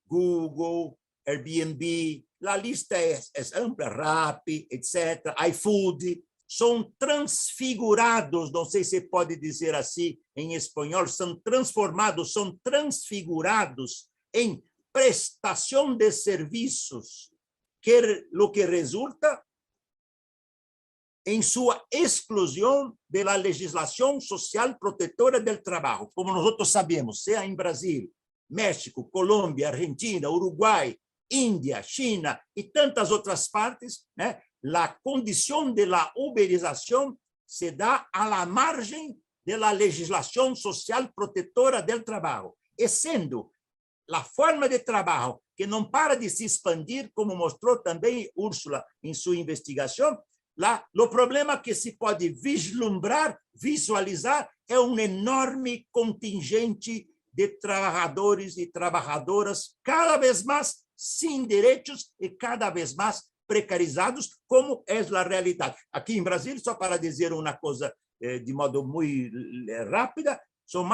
Google, Airbnb, a lista é ampla, Rappi, etc., iFood, são transfigurados, não sei se pode dizer assim em espanhol, são transformados, são transfigurados em prestação de serviços, o que resulta em sua exclusão da legislação social protetora do trabalho. Como nós sabemos, seja em Brasil, México, Colômbia, Argentina, Uruguai, Índia, China e tantas outras partes, né? A condição de la uberização se dá à la margem da legislação social protetora do trabalho, e sendo a forma de trabalho que não para de se expandir, como mostrou também Úrsula em sua investigação, o problema que se pode vislumbrar, visualizar, é um enorme contingente de trabalhadores e trabalhadoras cada vez mais sem direitos e cada vez mais precarizados, como é a realidade. Aqui em Brasil, só para dizer uma coisa de modo muito rápida, são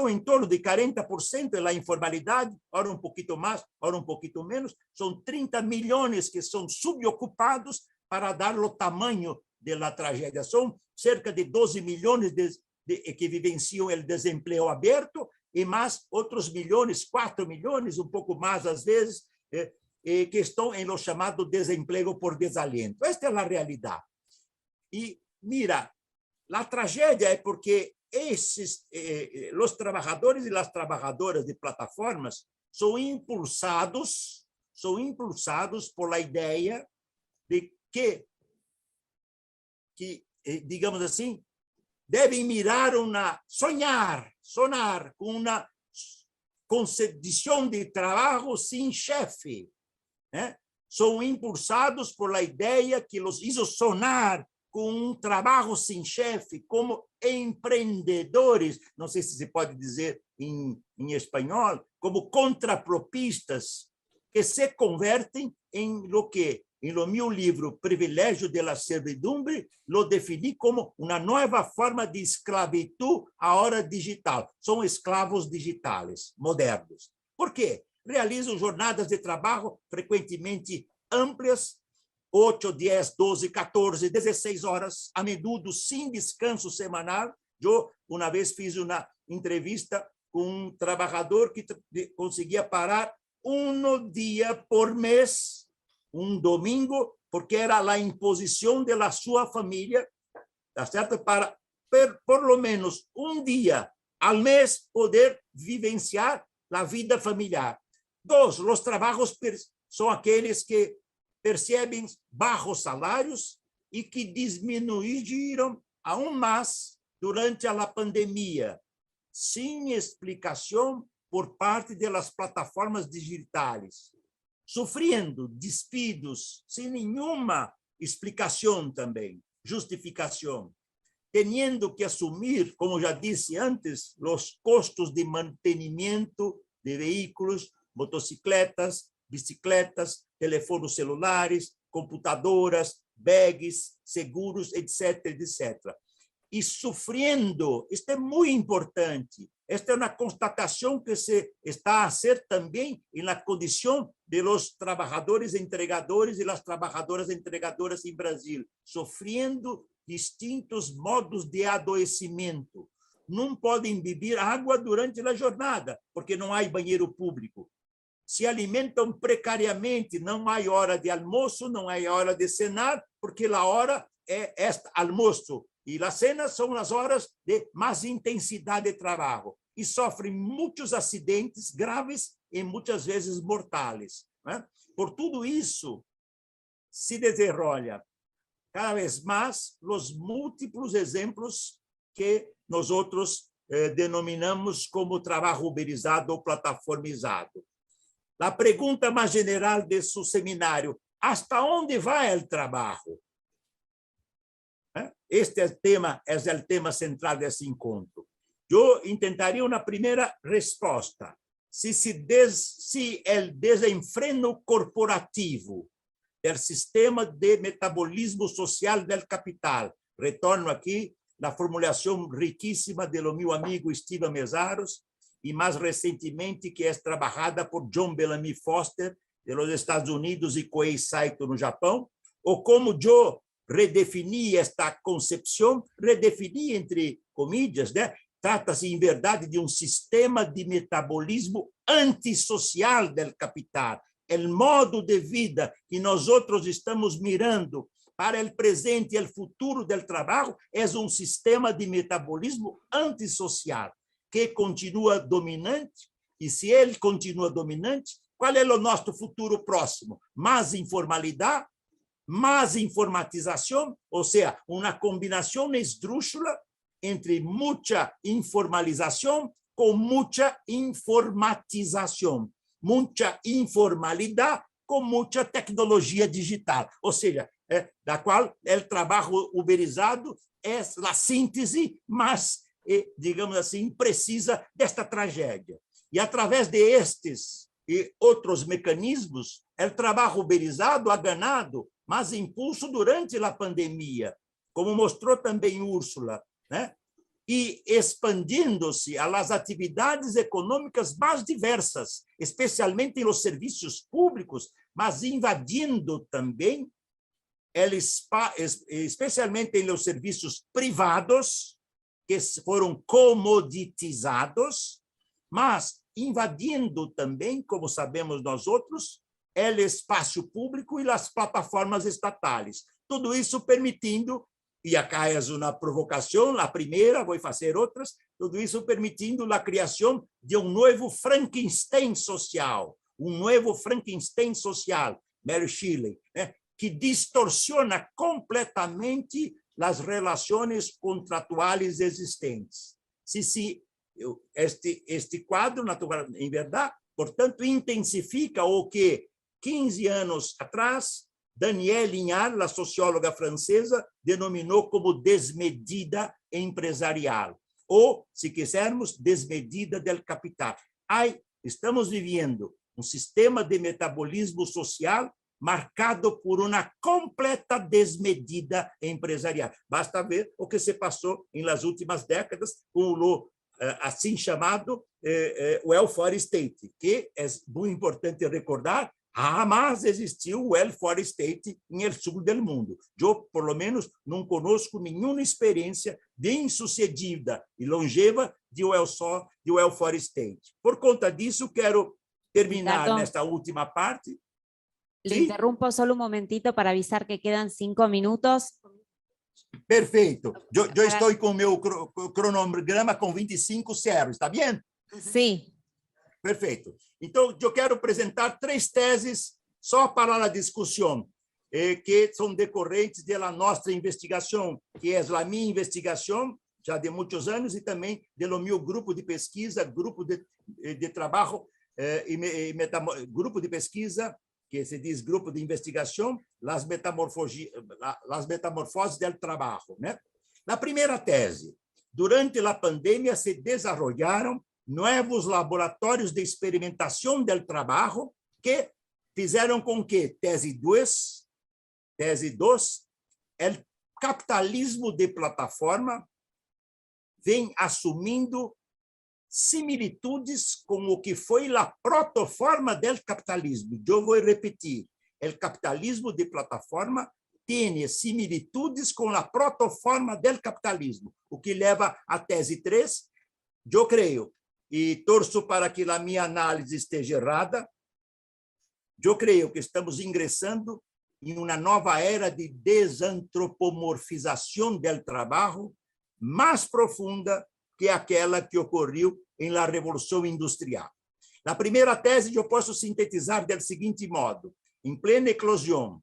em torno de 40% da informalidade, ora um pouquinho mais, ora um pouquinho menos, são 30 milhões que são subocupados para dar o tamanho da tragédia. São cerca de 12 milhões que vivenciam o desemprego aberto e mais outros milhões, 4 milhões, um pouco mais às vezes, que estão em lo chamado desemprego por desalento. Esta é a realidade. E, mira, a tragédia é porque os trabalhadores e as trabalhadoras de plataformas são impulsados por a ideia de que digamos assim, devem mirar sonhar com uma condição de trabalho sem chefe, né? São impulsados por a ideia que os hizo sonar com um trabalho sem chefe, como empreendedores, não sei se se pode dizer em espanhol, como contrapropistas, que se convertem em lo que, em lo meu livro Privilégio de la Servidumbre, lo defini como uma nova forma de esclavitud à hora digital. São escravos digitais, modernos. Por quê? Realizam jornadas de trabalho frequentemente amplas, 8, 10, 12, 14, 16 horas, a menudo sem descanso semanal. Eu, uma vez, fiz uma entrevista com um trabalhador que conseguia parar um dia por mês, um domingo, porque era a imposição da sua família, tá certo? Para, por lo menos, um dia ao mês, poder vivenciar a vida familiar. 2, os trabalhos são aqueles que percebem baixos salários e que diminuíram aún mais durante a pandemia, sem explicação por parte das plataformas digitais, sofrendo despidos sem nenhuma explicação também, justificação. teniendo que asumir, como ya dije antes, los costos de mantenimiento de vehículos, motocicletas, bicicletas, teléfonos celulares, computadoras, bags, seguros, etc., etc. E sofrendo, isto é muito importante, esta é uma constatação que se está a ser também na condição de los trabalhadores entregadores e as trabalhadoras entregadoras em Brasil, sofrendo distintos modos de adoecimento. Não podem beber água durante a jornada, porque não há banheiro público. Se alimentam precariamente, não há hora de almoço, não há hora de cenar, porque a hora é este almoço. E as cenas são as horas de mais intensidade de trabalho. E sofrem muitos acidentes graves e muitas vezes mortais. Né? Por tudo isso, se desenrola cada vez mais os múltiplos exemplos que nós denominamos como trabalho uberizado ou plataformizado. A pergunta mais general de seu seminário: hasta onde vai o trabalho? Este é o tema central desse encontro. Eu tentaria uma primeira resposta. Se o desenfreno corporativo do sistema de metabolismo social do capital, retorno aqui na formulação riquíssima do meu amigo Steven Mesaros, e mais recentemente que é trabalhada por John Bellamy Foster, dos Estados Unidos, e Koei Saito, no Japão, ou como eu redefini esta concepção, redefini entre comillas, né? Trata-se, em verdade, de um sistema de metabolismo antissocial do capital. O modo de vida que nós estamos mirando para o presente e o futuro do trabalho é um sistema de metabolismo antissocial, que continua dominante, e se ele continua dominante, qual é o nosso futuro próximo? Mais informalidade, mais informatização, ou seja, uma combinação esdrúxula entre muita informalização com muita informatização, muita informalidade com muita tecnologia digital, ou seja, da qual o trabalho uberizado é a síntese mais, digamos assim, precisa desta tragédia. E através de estes e outros mecanismos, o trabalho uberizado ha ganado mais impulso durante a pandemia, como mostrou também Úrsula, né? E expandindo-se às atividades econômicas mais diversas, especialmente nos serviços públicos, mas invadindo também, especialmente nos serviços privados, que foram comoditizados, mas invadindo também, como sabemos nós outros, o espaço público e as plataformas estatais. Tudo isso permitindo, e acá é uma provocação, a primeira, vou fazer outras, tudo isso permitindo a criação de um novo Frankenstein social, Mary Shelley, né, que distorciona completamente as relações contratuais existentes. Este quadro, em verdade, portanto, intensifica o que 15 anos atrás Danielle Lignard, a socióloga francesa, denominou como desmedida empresarial, ou, se quisermos, desmedida del capital. Estamos vivendo um sistema de metabolismo social marcado por uma completa desmedida empresarial. Basta ver o que se passou nas últimas décadas com o assim chamado welfare state, que é muito importante recordar. Jamais existiu o welfare state no sul do mundo. Eu, por lo menos, não conosco nenhuma experiência bem-sucedida e longeva de welfare state. Por conta disso, quero terminar Ricardo, nesta última parte. Le ¿Sí? interrumpo solo un momentito para avisar que quedan 5 minutos. Perfeito. Eu estou com o meu cronograma com 25:0, está bem? Sí. Perfeito. Então, eu quero apresentar 3 teses só para a discussão, que são decorrentes da nossa investigação, que é a minha investigação, já de muitos anos, e também do meu grupo de pesquisa, grupo de trabalho, grupo de pesquisa, que se diz grupo de investigação, as metamorfoses do trabalho, né? La primera tese. Durante la pandemia se desarrollaron nuevos laboratorios de experimentación del trabajo que fizeram com que, tese 2, el capitalismo de plataforma vem assumindo similitudes com o que foi a protoforma del capitalismo. Eu vou repetir, el capitalismo de plataforma tem similitudes com a protoforma del capitalismo, o que leva à tese 3, eu creio, e torço para que a minha análise esteja errada, eu creio que estamos ingressando em uma nova era de desantropomorfização do trabalho mais profunda que aquela que ocorreu em la Revolução Industrial. Na primeira tese, eu posso sintetizar do seguinte modo: em plena eclosão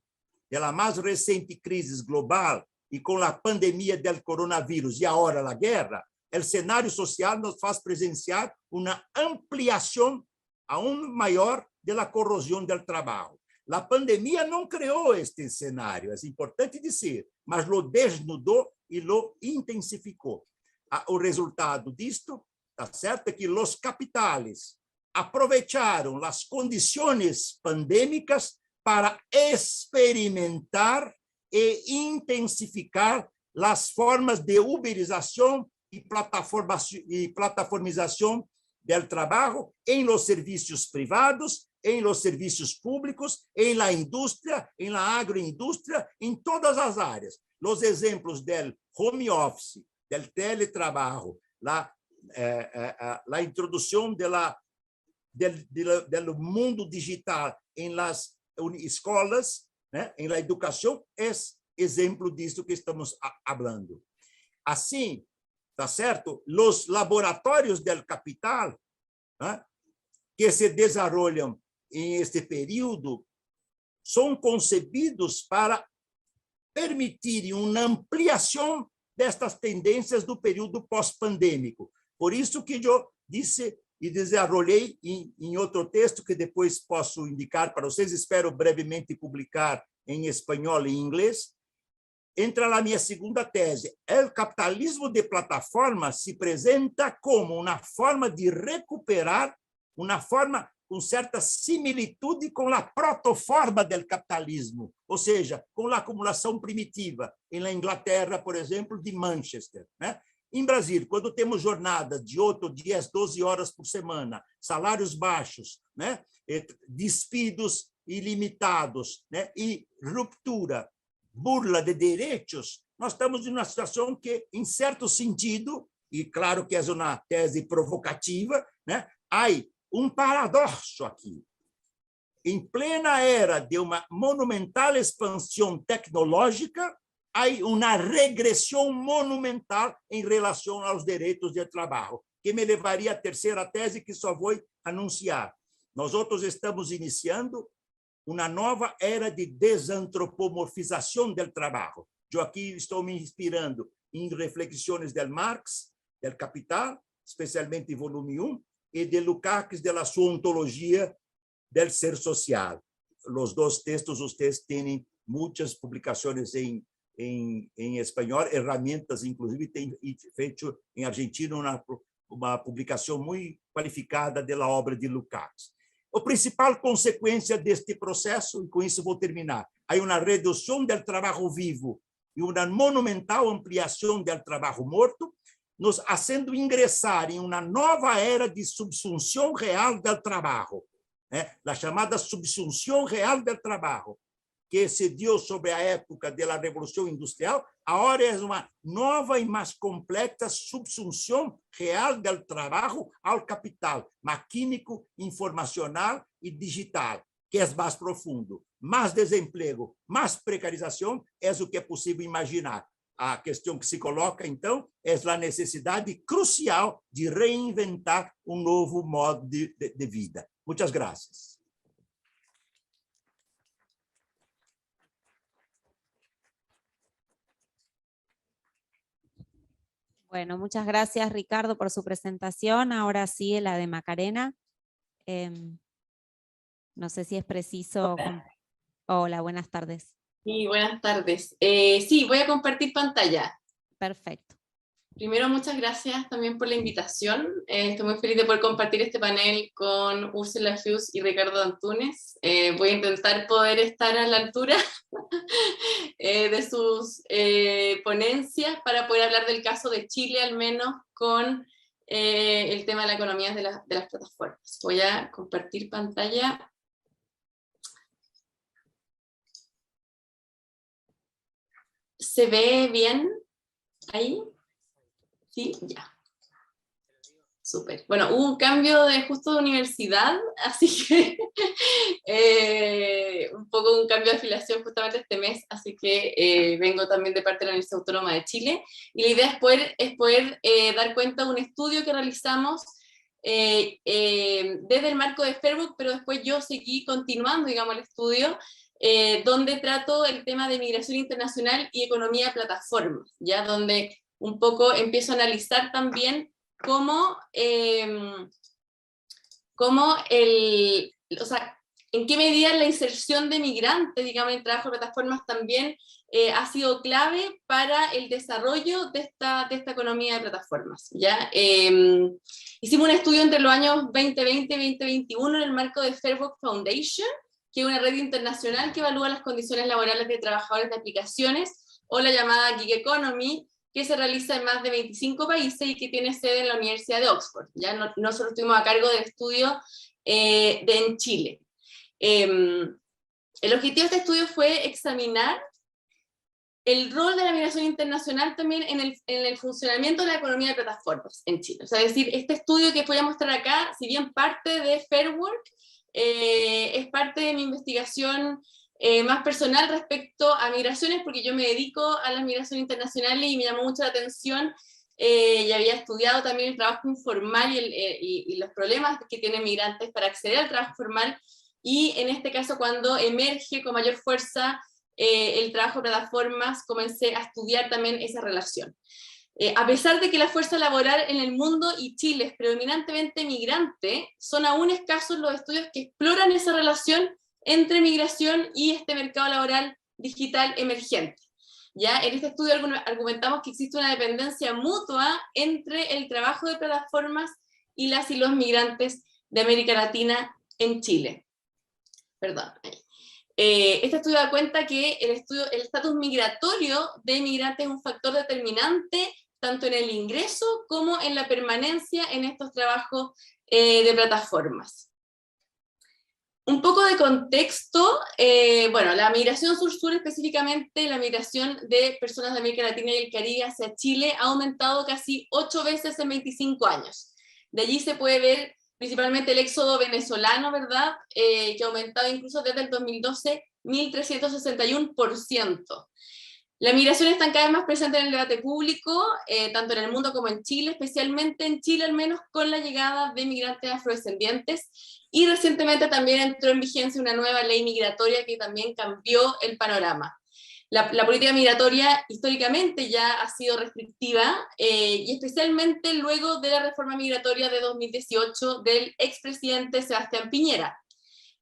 da mais recente crise global e com a pandemia do coronavírus e agora a guerra, o cenário social nos faz presenciar uma ampliação aún maior da corrosão do trabalho. A pandemia não criou este cenário, é importante dizer, mas lo desnudou e lo intensificou. O resultado disto, tá certo, é que os capitales aproveitaram as condições pandêmicas para experimentar e intensificar as formas de uberização e plataformização do trabalho em los serviços privados, em los serviços públicos, em la indústria, em la agroindústria, em todas as áreas. Os exemplos do home office, do teletrabalho, a introdução do mundo digital em las escolas, né, em la educação, é exemplo disso que estamos falando. Assim, tá certo? Os laboratórios do capital, né, que se desenvolvem em este período são concebidos para permitir uma ampliação destas tendências do período pós-pandêmico. Por isso que eu disse e desenvolvi em outro texto que depois posso indicar para vocês, espero brevemente publicar em espanhol e inglês. Entra na minha segunda tese. O capitalismo de plataforma se apresenta como uma forma de recuperar, uma forma com certa similitude com a protoforma do capitalismo, ou seja, com a acumulação primitiva, na Inglaterra, por exemplo, de Manchester, né? Em Brasil, quando temos jornadas de 8, 10, 12 horas por semana, salários baixos, né? Despidos ilimitados, né? E ruptura, burla de direitos, nós estamos em uma situação que, em certo sentido, e claro que é uma tese provocativa, né? Há paradoxo aqui. Em plena era de uma monumental expansão tecnológica, há uma regressão monumental em relação aos direitos de trabalho, que me levaria à terceira tese que só vou anunciar. Nós outros estamos iniciando uma nova era de desantropomorfização do trabalho. Eu aqui estou me inspirando em reflexões de Marx, do Capital, especialmente em volume 1, e de Lukács, de la sua ontologia del ser social. Os dois textos, ustedes têm muitas publicações em espanhol, ferramentas, inclusive, tem feito em Argentina uma publicação muito qualificada da obra de Lukács. A principal consequência deste processo, e com isso vou terminar, há uma redução do trabalho vivo e uma monumental ampliação do trabalho morto, nos fazendo ingressar em uma nova era de subsunção real do trabalho, a chamada subsunção real do trabalho, que se deu sobre a época da Revolução Industrial, agora é uma nova e mais complexa subsunção real do trabalho ao capital maquínico, informacional e digital, que é mais profundo. Mais desemprego, mais precarização, é o que é possível imaginar. A questão que se coloca, então, é a necessidade crucial de reinventar um novo modo de vida. Muitas graças. Bueno, muchas gracias, Ricardo, por su presentación. Ahora sigue la de Macarena. No sé si es preciso. Hola, buenas tardes. Sí, buenas tardes. Sí, voy a compartir pantalla. Perfecto. Primero, muchas gracias también por la invitación. Estoy muy feliz de poder compartir este panel con Úrsula Hughes y Ricardo Antúnez. Voy a intentar poder estar a la altura de sus ponencias para poder hablar del caso de Chile, al menos con el tema de la economía de las plataformas. Voy a compartir pantalla. ¿Se ve bien ahí? Sí, ya. Súper. Bueno, hubo un cambio justo de universidad, así que un poco un cambio de afiliación justamente este mes, así que vengo también de parte de la Universidad Autónoma de Chile, y la idea es poder dar cuenta de un estudio que realizamos desde el marco de Fair Work, pero después yo seguí continuando, digamos, el estudio, donde trato el tema de migración internacional y economía de plataformas, ya donde un poco empiezo a analizar también cómo en qué medida la inserción de migrantes, digamos, en el trabajo de plataformas también ha sido clave para el desarrollo de esta economía de plataformas, ¿ya? Hicimos un estudio entre los años 2020 y 2021 en el marco de Fair Work Foundation, que es una red internacional que evalúa las condiciones laborales de trabajadores de aplicaciones, o la llamada Gig Economy, que se realiza en más de 25 países y que tiene sede en la Universidad de Oxford. Ya nosotros estuvimos a cargo del estudio en Chile. El objetivo de este estudio fue examinar el rol de la migración internacional también en el funcionamiento de la economía de plataformas en Chile. O sea, es decir, este estudio que voy a mostrar acá, si bien parte de Fair Work, es parte de mi investigación más personal respecto a migraciones, porque yo me dedico a las migraciones internacionales y me llamó mucho la atención, y había estudiado también el trabajo informal y los problemas que tienen migrantes para acceder al trabajo formal, y en este caso cuando emerge con mayor fuerza el trabajo de plataformas, comencé a estudiar también esa relación. A pesar de que la fuerza laboral en el mundo y Chile es predominantemente migrante, son aún escasos los estudios que exploran esa relación entre migración y este mercado laboral digital emergente. ¿Ya? En este estudio argumentamos que existe una dependencia mutua entre el trabajo de plataformas y las y los migrantes de América Latina en Chile. Perdón. Este estudio da cuenta que el estatus migratorio de migrantes es un factor determinante tanto en el ingreso como en la permanencia en estos trabajos de plataformas. Un poco de contexto, bueno, la migración sur-sur, específicamente la migración de personas de América Latina y el Caribe hacia Chile, ha aumentado casi 8 veces en 25 años. De allí se puede ver principalmente el éxodo venezolano, ¿verdad? Que ha aumentado incluso desde el 2012, 1.361%. La migración está cada vez más presente en el debate público, tanto en el mundo como en Chile, especialmente en Chile al menos con la llegada de migrantes afrodescendientes, y recientemente también entró en vigencia una nueva ley migratoria que también cambió el panorama. La política migratoria históricamente ya ha sido restrictiva, y especialmente luego de la reforma migratoria de 2018 del expresidente Sebastián Piñera.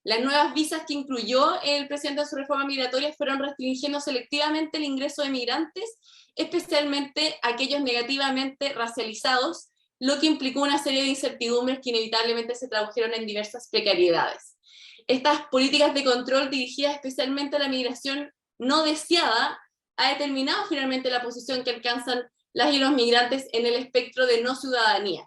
Las nuevas visas que incluyó el presidente en su reforma migratoria fueron restringiendo selectivamente el ingreso de migrantes, especialmente aquellos negativamente racializados, lo que implicó una serie de incertidumbres que inevitablemente se tradujeron en diversas precariedades. Estas políticas de control dirigidas especialmente a la migración no deseada ha determinado finalmente la posición que alcanzan las y los migrantes en el espectro de no ciudadanía.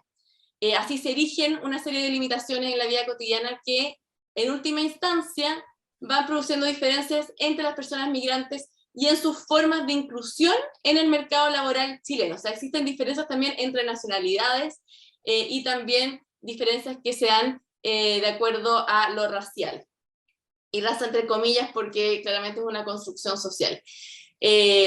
Así se erigen una serie de limitaciones en la vida cotidiana que en última instancia van produciendo diferencias entre las personas migrantes y en sus formas de inclusión en el mercado laboral chileno. O sea, existen diferencias también entre nacionalidades y también diferencias que se dan de acuerdo a lo racial. Y raza entre comillas porque claramente es una construcción social.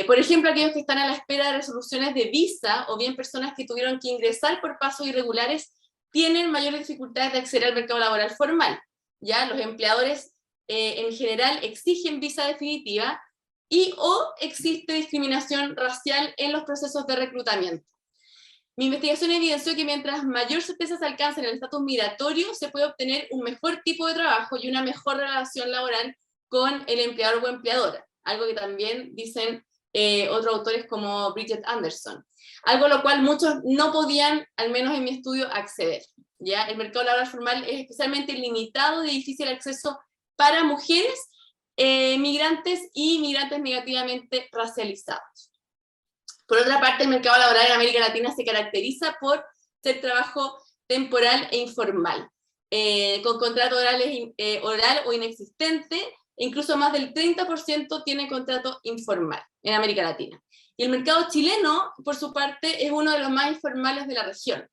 Por ejemplo, aquellos que están a la espera de resoluciones de visa o bien personas que tuvieron que ingresar por pasos irregulares tienen mayores dificultades de acceder al mercado laboral formal. Ya los empleadores en general exigen visa definitiva y o existe discriminación racial en los procesos de reclutamiento. Mi investigación evidenció que mientras mayor certeza se alcanza en el estatus migratorio, se puede obtener un mejor tipo de trabajo y una mejor relación laboral con el empleador o empleadora, algo que también dicen otros autores como Bridget Anderson, algo a lo cual muchos no podían, al menos en mi estudio, acceder. ¿Ya? El mercado laboral formal es especialmente limitado, de difícil acceso para mujeres, migrantes y migrantes negativamente racializados. Por otra parte, el mercado laboral en América Latina se caracteriza por ser trabajo temporal e informal, con contrato oral o inexistente, e incluso más del 30% tiene contrato informal en América Latina. Y el mercado chileno, por su parte, es uno de los más informales de la región.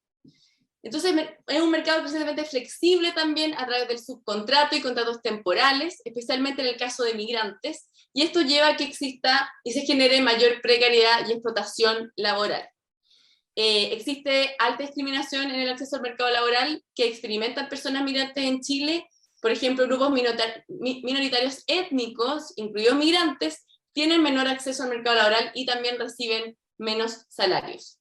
Entonces, es un mercado precisamente flexible también a través del subcontrato y contratos temporales, especialmente en el caso de migrantes, y esto lleva a que exista y se genere mayor precariedad y explotación laboral. Existe alta discriminación en el acceso al mercado laboral que experimentan personas migrantes en Chile. Por ejemplo, grupos minoritarios étnicos, incluidos migrantes, tienen menor acceso al mercado laboral y también reciben menos salarios.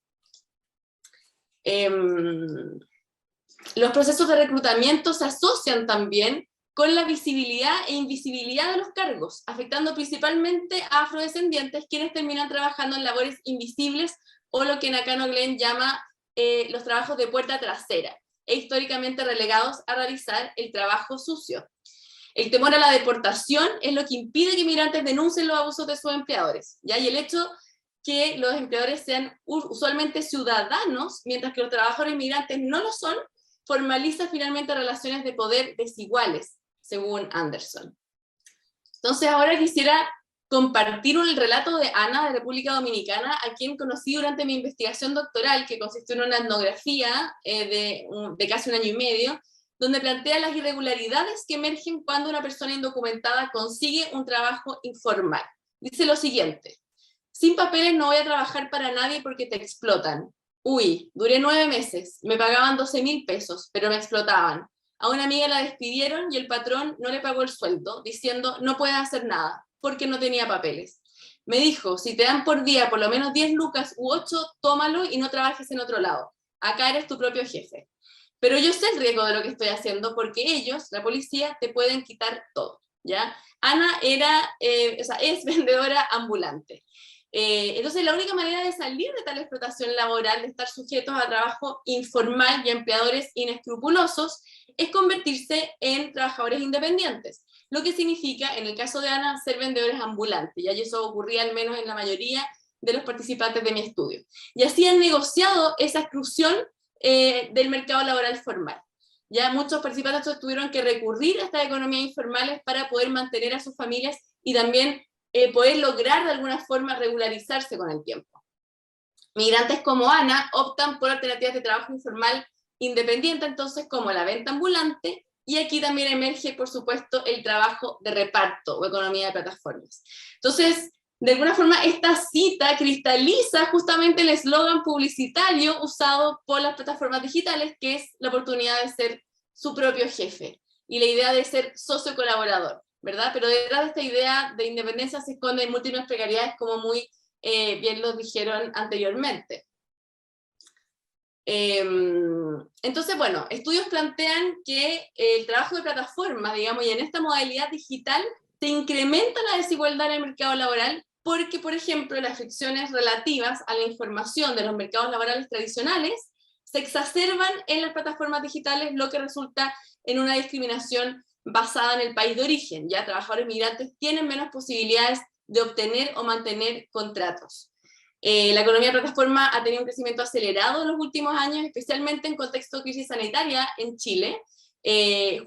Los procesos de reclutamiento se asocian también con la visibilidad e invisibilidad de los cargos, afectando principalmente a afrodescendientes, quienes terminan trabajando en labores invisibles, o lo que Nakano Glenn llama los trabajos de puerta trasera, e históricamente relegados a realizar el trabajo sucio. El temor a la deportación es lo que impide que migrantes denuncien los abusos de sus empleadores, ¿ya? Y el hecho que los empleadores sean usualmente ciudadanos, mientras que los trabajadores migrantes no lo son, formaliza finalmente relaciones de poder desiguales, según Anderson. Entonces ahora quisiera compartir el relato de Ana, de República Dominicana, a quien conocí durante mi investigación doctoral, que consistió en una etnografía de casi 1 año y medio, donde plantea las irregularidades que emergen cuando una persona indocumentada consigue un trabajo informal. Dice lo siguiente: sin papeles no voy a trabajar para nadie porque te explotan. Uy, duré 9 meses, me pagaban 12.000 pesos, pero me explotaban. A una amiga la despidieron y el patrón no le pagó el sueldo, diciendo no puedes hacer nada, porque no tenía papeles. Me dijo, si te dan por día por lo menos 10 lucas u 8, tómalo y no trabajes en otro lado. Acá eres tu propio jefe. Pero yo sé el riesgo de lo que estoy haciendo porque ellos, la policía, te pueden quitar todo, ¿ya? Ana es vendedora ambulante. Entonces la única manera de salir de tal explotación laboral, de estar sujetos a trabajo informal y a empleadores inescrupulosos, es convertirse en trabajadores independientes, lo que significa, en el caso de Ana, ser vendedores ambulantes, y eso ocurría al menos en la mayoría de los participantes de mi estudio. Y así han negociado esa exclusión del mercado laboral formal. Ya muchos participantes tuvieron que recurrir a estas economías informales para poder mantener a sus familias y también poder lograr de alguna forma regularizarse con el tiempo. Migrantes como Ana optan por alternativas de trabajo informal independiente, entonces, como la venta ambulante, y aquí también emerge, por supuesto, el trabajo de reparto o economía de plataformas. Entonces, de alguna forma, esta cita cristaliza justamente el eslogan publicitario usado por las plataformas digitales, que es la oportunidad de ser su propio jefe, y la idea de ser socio colaborador, ¿verdad? Pero detrás de esta idea de independencia se esconden múltiples precariedades, como muy bien lo dijeron anteriormente. Entonces, bueno, estudios plantean que el trabajo de plataforma, digamos, y en esta modalidad digital, se incrementa la desigualdad en el mercado laboral porque, por ejemplo, las fricciones relativas a la información de los mercados laborales tradicionales se exacerban en las plataformas digitales, lo que resulta en una discriminación basada en el país de origen. Ya trabajadores migrantes tienen menos posibilidades de obtener o mantener contratos. La economía de plataforma ha tenido un crecimiento acelerado en los últimos años, especialmente en contexto de crisis sanitaria en Chile,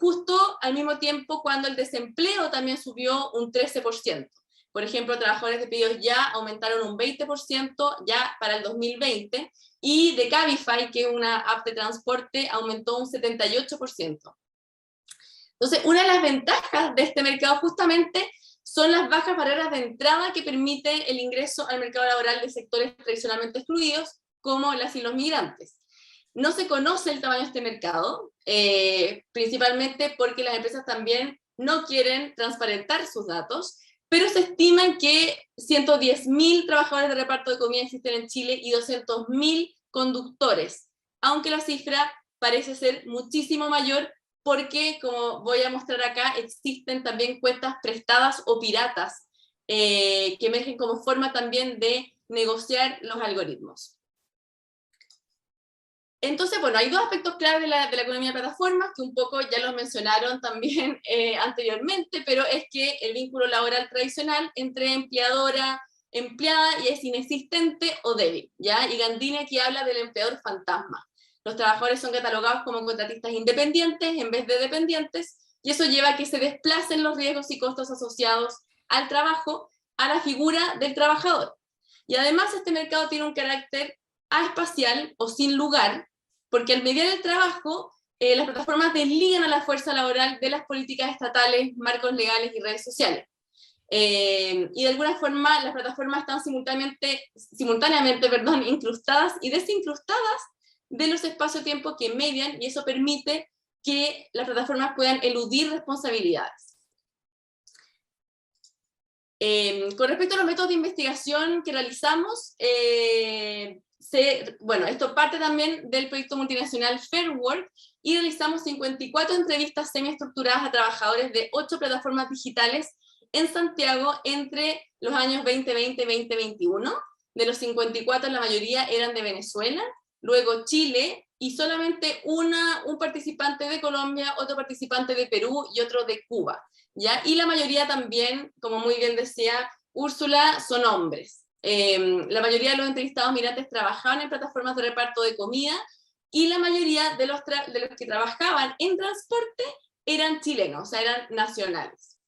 justo al mismo tiempo cuando el desempleo también subió un 13%. Por ejemplo, trabajadores de pedidos ya aumentaron un 20% ya para el 2020, y de Cabify, que es una app de transporte, aumentó un 78%. Entonces, una de las ventajas de este mercado justamente son las bajas barreras de entrada que permite el ingreso al mercado laboral de sectores tradicionalmente excluidos, como las y los migrantes. No se conoce el tamaño de este mercado, principalmente porque las empresas también no quieren transparentar sus datos, pero se estiman que 110.000 trabajadores de reparto de comida existen en Chile y 200.000 conductores, aunque la cifra parece ser muchísimo mayor, porque, como voy a mostrar acá, existen también cuentas prestadas o piratas que emergen como forma también de negociar los algoritmos. Entonces, bueno, hay dos aspectos claves de la economía de plataformas, que un poco ya los mencionaron también anteriormente, pero es que el vínculo laboral tradicional entre empleadora, empleada, y es inexistente o débil, ¿ya? Y Gandini aquí habla del empleador fantasma. Los trabajadores son catalogados como contratistas independientes en vez de dependientes, y eso lleva a que se desplacen los riesgos y costos asociados al trabajo a la figura del trabajador. Y además este mercado tiene un carácter aespacial o sin lugar, porque al mediar el trabajo, las plataformas desligan a la fuerza laboral de las políticas estatales, marcos legales y redes sociales. Y de alguna forma las plataformas están simultáneamente incrustadas y desincrustadas de los espacios-tiempo que median, y eso permite que las plataformas puedan eludir responsabilidades. Con respecto a los métodos de investigación que realizamos, bueno, esto parte también del proyecto multinacional Fair Work, y realizamos 54 entrevistas semiestructuradas a trabajadores de 8 plataformas digitales en Santiago entre los años 2020 y 2021. De los 54, la mayoría eran de Venezuela, luego Chile, y solamente un participante de Colombia, otro participante de Perú y otro de Cuba, ¿ya? Y la mayoría también, como muy bien decía Úrsula, son hombres. La mayoría de los entrevistados migrantes trabajaban en plataformas de reparto de comida, y la mayoría de los que trabajaban en transporte eran chilenos, o sea, eran nacionales.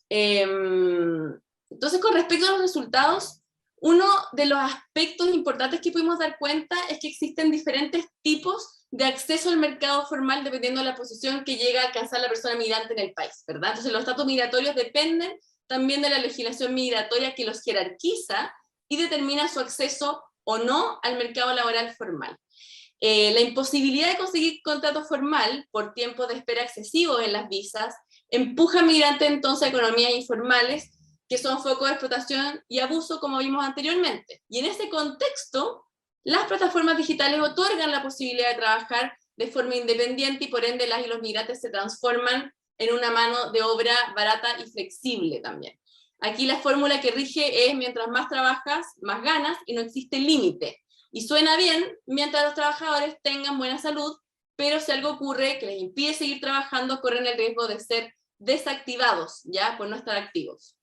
Entonces, con respecto a los resultados, uno de los aspectos importantes que pudimos dar cuenta es que existen diferentes tipos de acceso al mercado formal dependiendo de la posición que llega a alcanzar la persona migrante en el país, ¿verdad? Entonces los estatus migratorios dependen también de la legislación migratoria que los jerarquiza y determina su acceso o no al mercado laboral formal. La imposibilidad de conseguir contrato formal por tiempos de espera excesivos en las visas empuja a migrantes entonces a economías informales, que son foco de explotación y abuso, como vimos anteriormente. Y en ese contexto, las plataformas digitales otorgan la posibilidad de trabajar de forma independiente, y por ende las y los migrantes se transforman en una mano de obra barata y flexible también. Aquí la fórmula que rige es: mientras más trabajas, más ganas, y no existe límite. Y suena bien mientras los trabajadores tengan buena salud, pero si algo ocurre que les impide seguir trabajando, corren el riesgo de ser desactivados, ya, por no estar activos.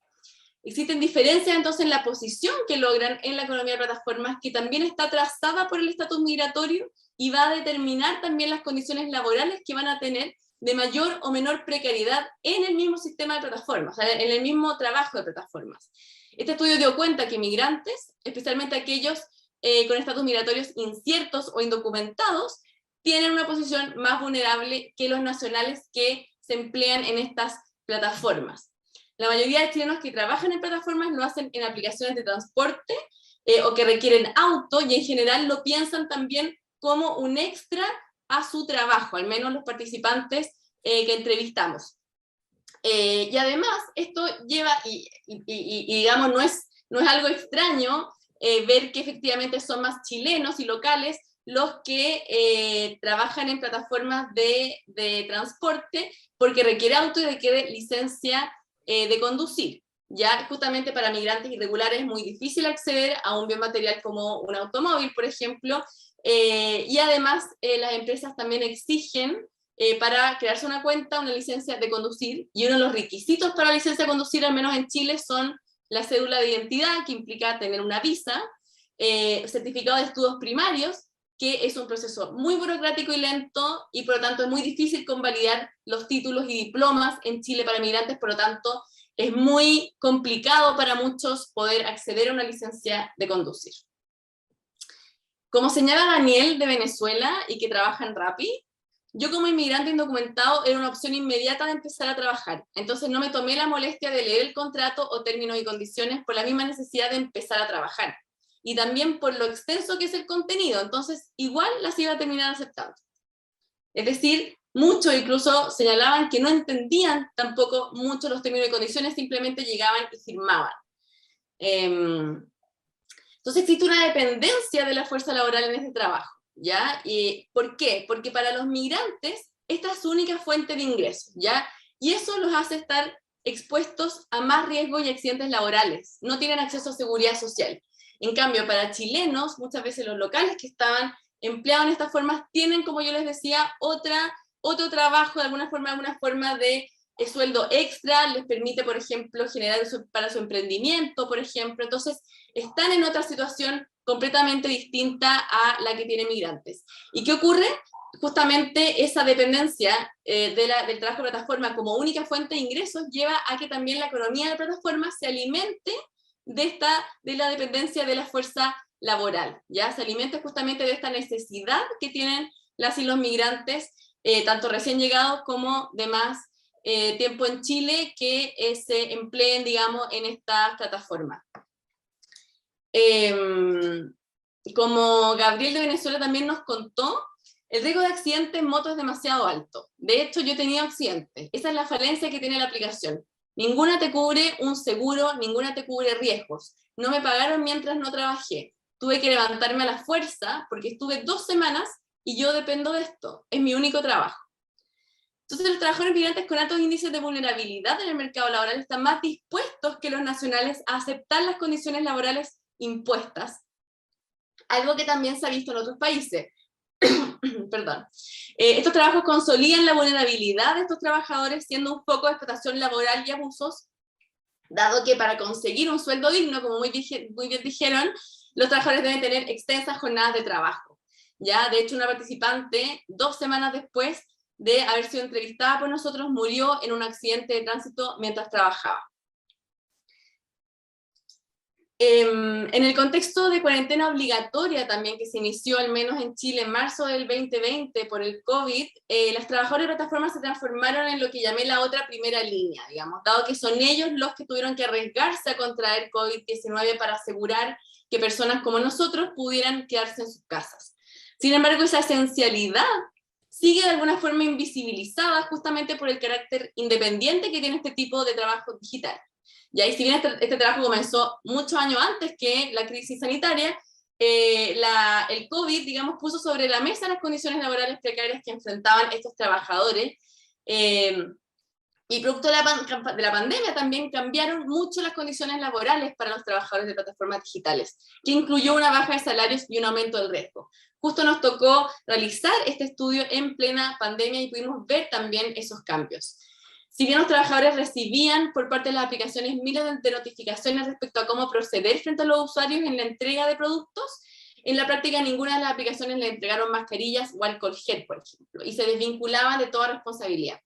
Existen diferencias entonces en la posición que logran en la economía de plataformas, que también está trazada por el estatus migratorio y va a determinar también las condiciones laborales que van a tener de mayor o menor precariedad en el mismo sistema de plataformas, o sea, en el mismo trabajo de plataformas. Este estudio dio cuenta que migrantes, especialmente aquellos con estatus migratorios inciertos o indocumentados, tienen una posición más vulnerable que los nacionales que se emplean en estas plataformas. La mayoría de chilenos que trabajan en plataformas lo hacen en aplicaciones de transporte o que requieren auto, y en general lo piensan también como un extra a su trabajo, al menos los participantes que entrevistamos. Y además esto lleva, y digamos, no es algo extraño ver que efectivamente son más chilenos y locales los que trabajan en plataformas de transporte, porque requiere auto y requiere licencia de conducir. Ya justamente para migrantes irregulares es muy difícil acceder a un bien material como un automóvil, por ejemplo, y además las empresas también exigen para crearse una cuenta una licencia de conducir, y uno de los requisitos para la licencia de conducir, al menos en Chile, son la cédula de identidad, que implica tener una visa, certificado de estudios primarios, que es un proceso muy burocrático y lento, y por lo tanto es muy difícil convalidar los títulos y diplomas en Chile para migrantes, por lo tanto es muy complicado para muchos poder acceder a una licencia de conducir. Como señala Daniel de Venezuela y que trabaja en Rappi, yo como inmigrante indocumentado era una opción inmediata de empezar a trabajar, entonces no me tomé la molestia de leer el contrato o términos y condiciones por la misma necesidad de empezar a trabajar, y también por lo extenso que es el contenido, entonces igual las iba a terminar aceptando. Es decir, muchos incluso señalaban que no entendían tampoco mucho los términos y condiciones, simplemente llegaban y firmaban. Entonces existe una dependencia de la fuerza laboral en este trabajo, ¿ya? ¿Por qué? Porque para los migrantes esta es su única fuente de ingresos, ¿ya? Y eso los hace estar expuestos a más riesgo y accidentes laborales, no tienen acceso a seguridad social. En cambio, para chilenos, muchas veces los locales que estaban empleados en estas formas tienen, como yo les decía, otro trabajo, de alguna forma de sueldo extra, les permite, por ejemplo, generar para su emprendimiento, por ejemplo. Entonces, están en otra situación completamente distinta a la que tienen migrantes. ¿Y qué ocurre? Justamente esa dependencia del trabajo de plataforma como única fuente de ingresos lleva a que también la economía de plataforma se alimente de la dependencia de la fuerza laboral, ¿ya? Se alimente justamente de esta necesidad que tienen las y los migrantes, tanto recién llegados como de más tiempo en Chile, que se empleen, digamos, en esta plataforma. Como Gabriel de Venezuela también nos contó, el riesgo de accidente en moto es demasiado alto. De hecho, yo he tenido accidentes. Esa es la falencia que tiene la aplicación. Ninguna te cubre un seguro, ninguna te cubre riesgos. No me pagaron mientras no trabajé. Tuve que levantarme a la fuerza porque estuve 2 semanas y yo dependo de esto. Es mi único trabajo. Entonces, los trabajadores migrantes con altos índices de vulnerabilidad en el mercado laboral están más dispuestos que los nacionales a aceptar las condiciones laborales impuestas. Algo que también se ha visto en otros países. Perdón. Estos trabajos consolidan la vulnerabilidad de estos trabajadores, siendo un foco de explotación laboral y abusos, dado que para conseguir un sueldo digno, como muy bien dijeron, los trabajadores deben tener extensas jornadas de trabajo. Ya, de hecho, una participante, 2 semanas después de haber sido entrevistada por nosotros, murió en un accidente de tránsito mientras trabajaba. En el contexto de cuarentena obligatoria también, que se inició al menos en Chile en marzo del 2020 por el COVID, las trabajadoras de plataformas se transformaron en lo que llamé la otra primera línea, digamos, dado que son ellos los que tuvieron que arriesgarse a contraer COVID-19 para asegurar que personas como nosotros pudieran quedarse en sus casas. Sin embargo, esa esencialidad sigue de alguna forma invisibilizada justamente por el carácter independiente que tiene este tipo de trabajo digital. Y ahí, si bien este trabajo comenzó muchos años antes que la crisis sanitaria, el COVID, digamos, puso sobre la mesa las condiciones laborales precarias que enfrentaban estos trabajadores, y producto de la pandemia también cambiaron mucho las condiciones laborales para los trabajadores de plataformas digitales, que incluyó una baja de salarios y un aumento del riesgo. Justo nos tocó realizar este estudio en plena pandemia y pudimos ver también esos cambios. Si bien los trabajadores recibían por parte de las aplicaciones miles de notificaciones respecto a cómo proceder frente a los usuarios en la entrega de productos, en la práctica ninguna de las aplicaciones le entregaron mascarillas o alcohol gel, por ejemplo, y se desvinculaban de toda responsabilidad.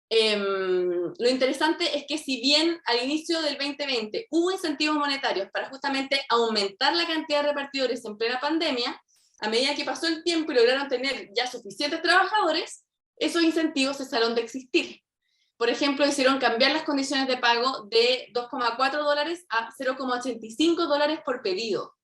Lo interesante es que si bien al inicio del 2020 hubo incentivos monetarios para justamente aumentar la cantidad de repartidores en plena pandemia, a medida que pasó el tiempo y lograron tener ya suficientes trabajadores, esos incentivos cesaron de existir. Por ejemplo, hicieron cambiar las condiciones de pago de $2,4 a $0,85 por pedido.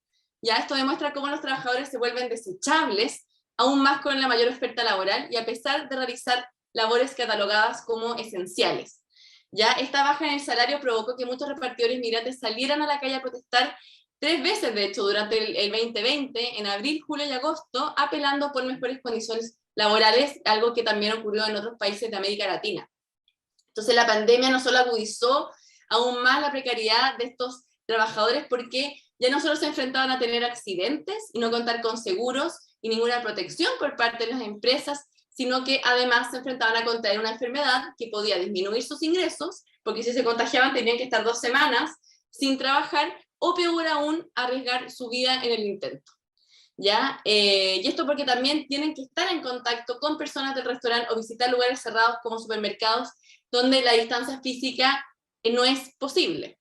Ya esto demuestra cómo los trabajadores se vuelven desechables, aún más con la mayor oferta laboral y a pesar de realizar labores catalogadas como esenciales. Ya esta baja en el salario provocó que muchos repartidores migrantes salieran a la calle a protestar 3 veces, de hecho, durante el 2020, en abril, julio y agosto, apelando por mejores condiciones laborales, algo que también ocurrió en otros países de América Latina. Entonces la pandemia no solo agudizó aún más la precariedad de estos trabajadores porque ya no solo se enfrentaban a tener accidentes y no contar con seguros y ninguna protección por parte de las empresas, sino que además se enfrentaban a contraer una enfermedad que podía disminuir sus ingresos, porque si se contagiaban tenían que estar 2 semanas sin trabajar, o peor aún, arriesgar su vida en el intento. ¿Ya? Y esto porque también tienen que estar en contacto con personas del restaurante o visitar lugares cerrados como supermercados, donde la distancia física no es posible.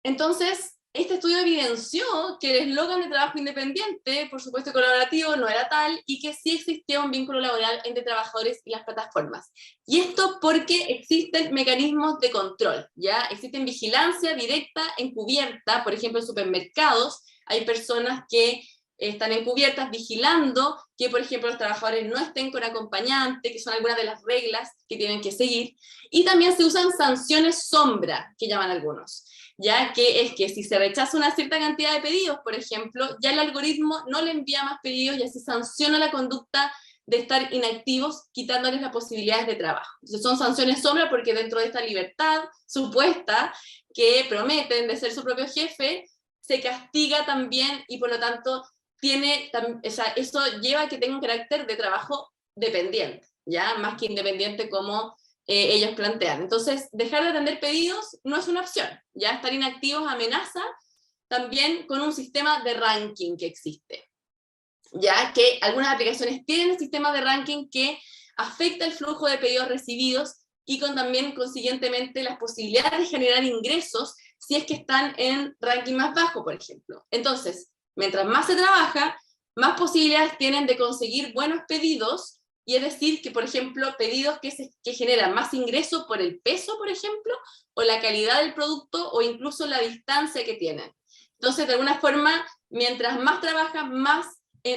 Entonces, este estudio evidenció que el eslogan de trabajo independiente, por supuesto colaborativo, no era tal y que sí existía un vínculo laboral entre trabajadores y las plataformas. Y esto porque existen mecanismos de control, ¿ya? Existen vigilancia directa encubierta, por ejemplo en supermercados, hay personas que están encubiertas vigilando que, por ejemplo, los trabajadores no estén con acompañante, que son algunas de las reglas que tienen que seguir, y también se usan sanciones sombra, que llaman algunos, ya que es que si se rechaza una cierta cantidad de pedidos, por ejemplo, ya el algoritmo no le envía más pedidos y así sanciona la conducta de estar inactivos, quitándoles las posibilidades de trabajo. Entonces son sanciones sombra porque dentro de esta libertad supuesta que prometen de ser su propio jefe, se castiga también y por lo tanto eso lleva a que tenga un carácter de trabajo dependiente, ¿ya? Más que independiente como ellos plantean. Entonces, dejar de atender pedidos no es una opción, ¿ya? Estar inactivos amenaza también con un sistema de ranking que existe, ya que algunas aplicaciones tienen el sistema de ranking que afecta el flujo de pedidos recibidos y también consiguientemente las posibilidades de generar ingresos si es que están en ranking más bajo, por ejemplo. Entonces, mientras más se trabaja, más posibilidades tienen de conseguir buenos pedidos, y es decir, que por ejemplo, pedidos que generan más ingreso por el peso, por ejemplo, o la calidad del producto, o incluso la distancia que tienen. Entonces, de alguna forma, mientras más trabaja, más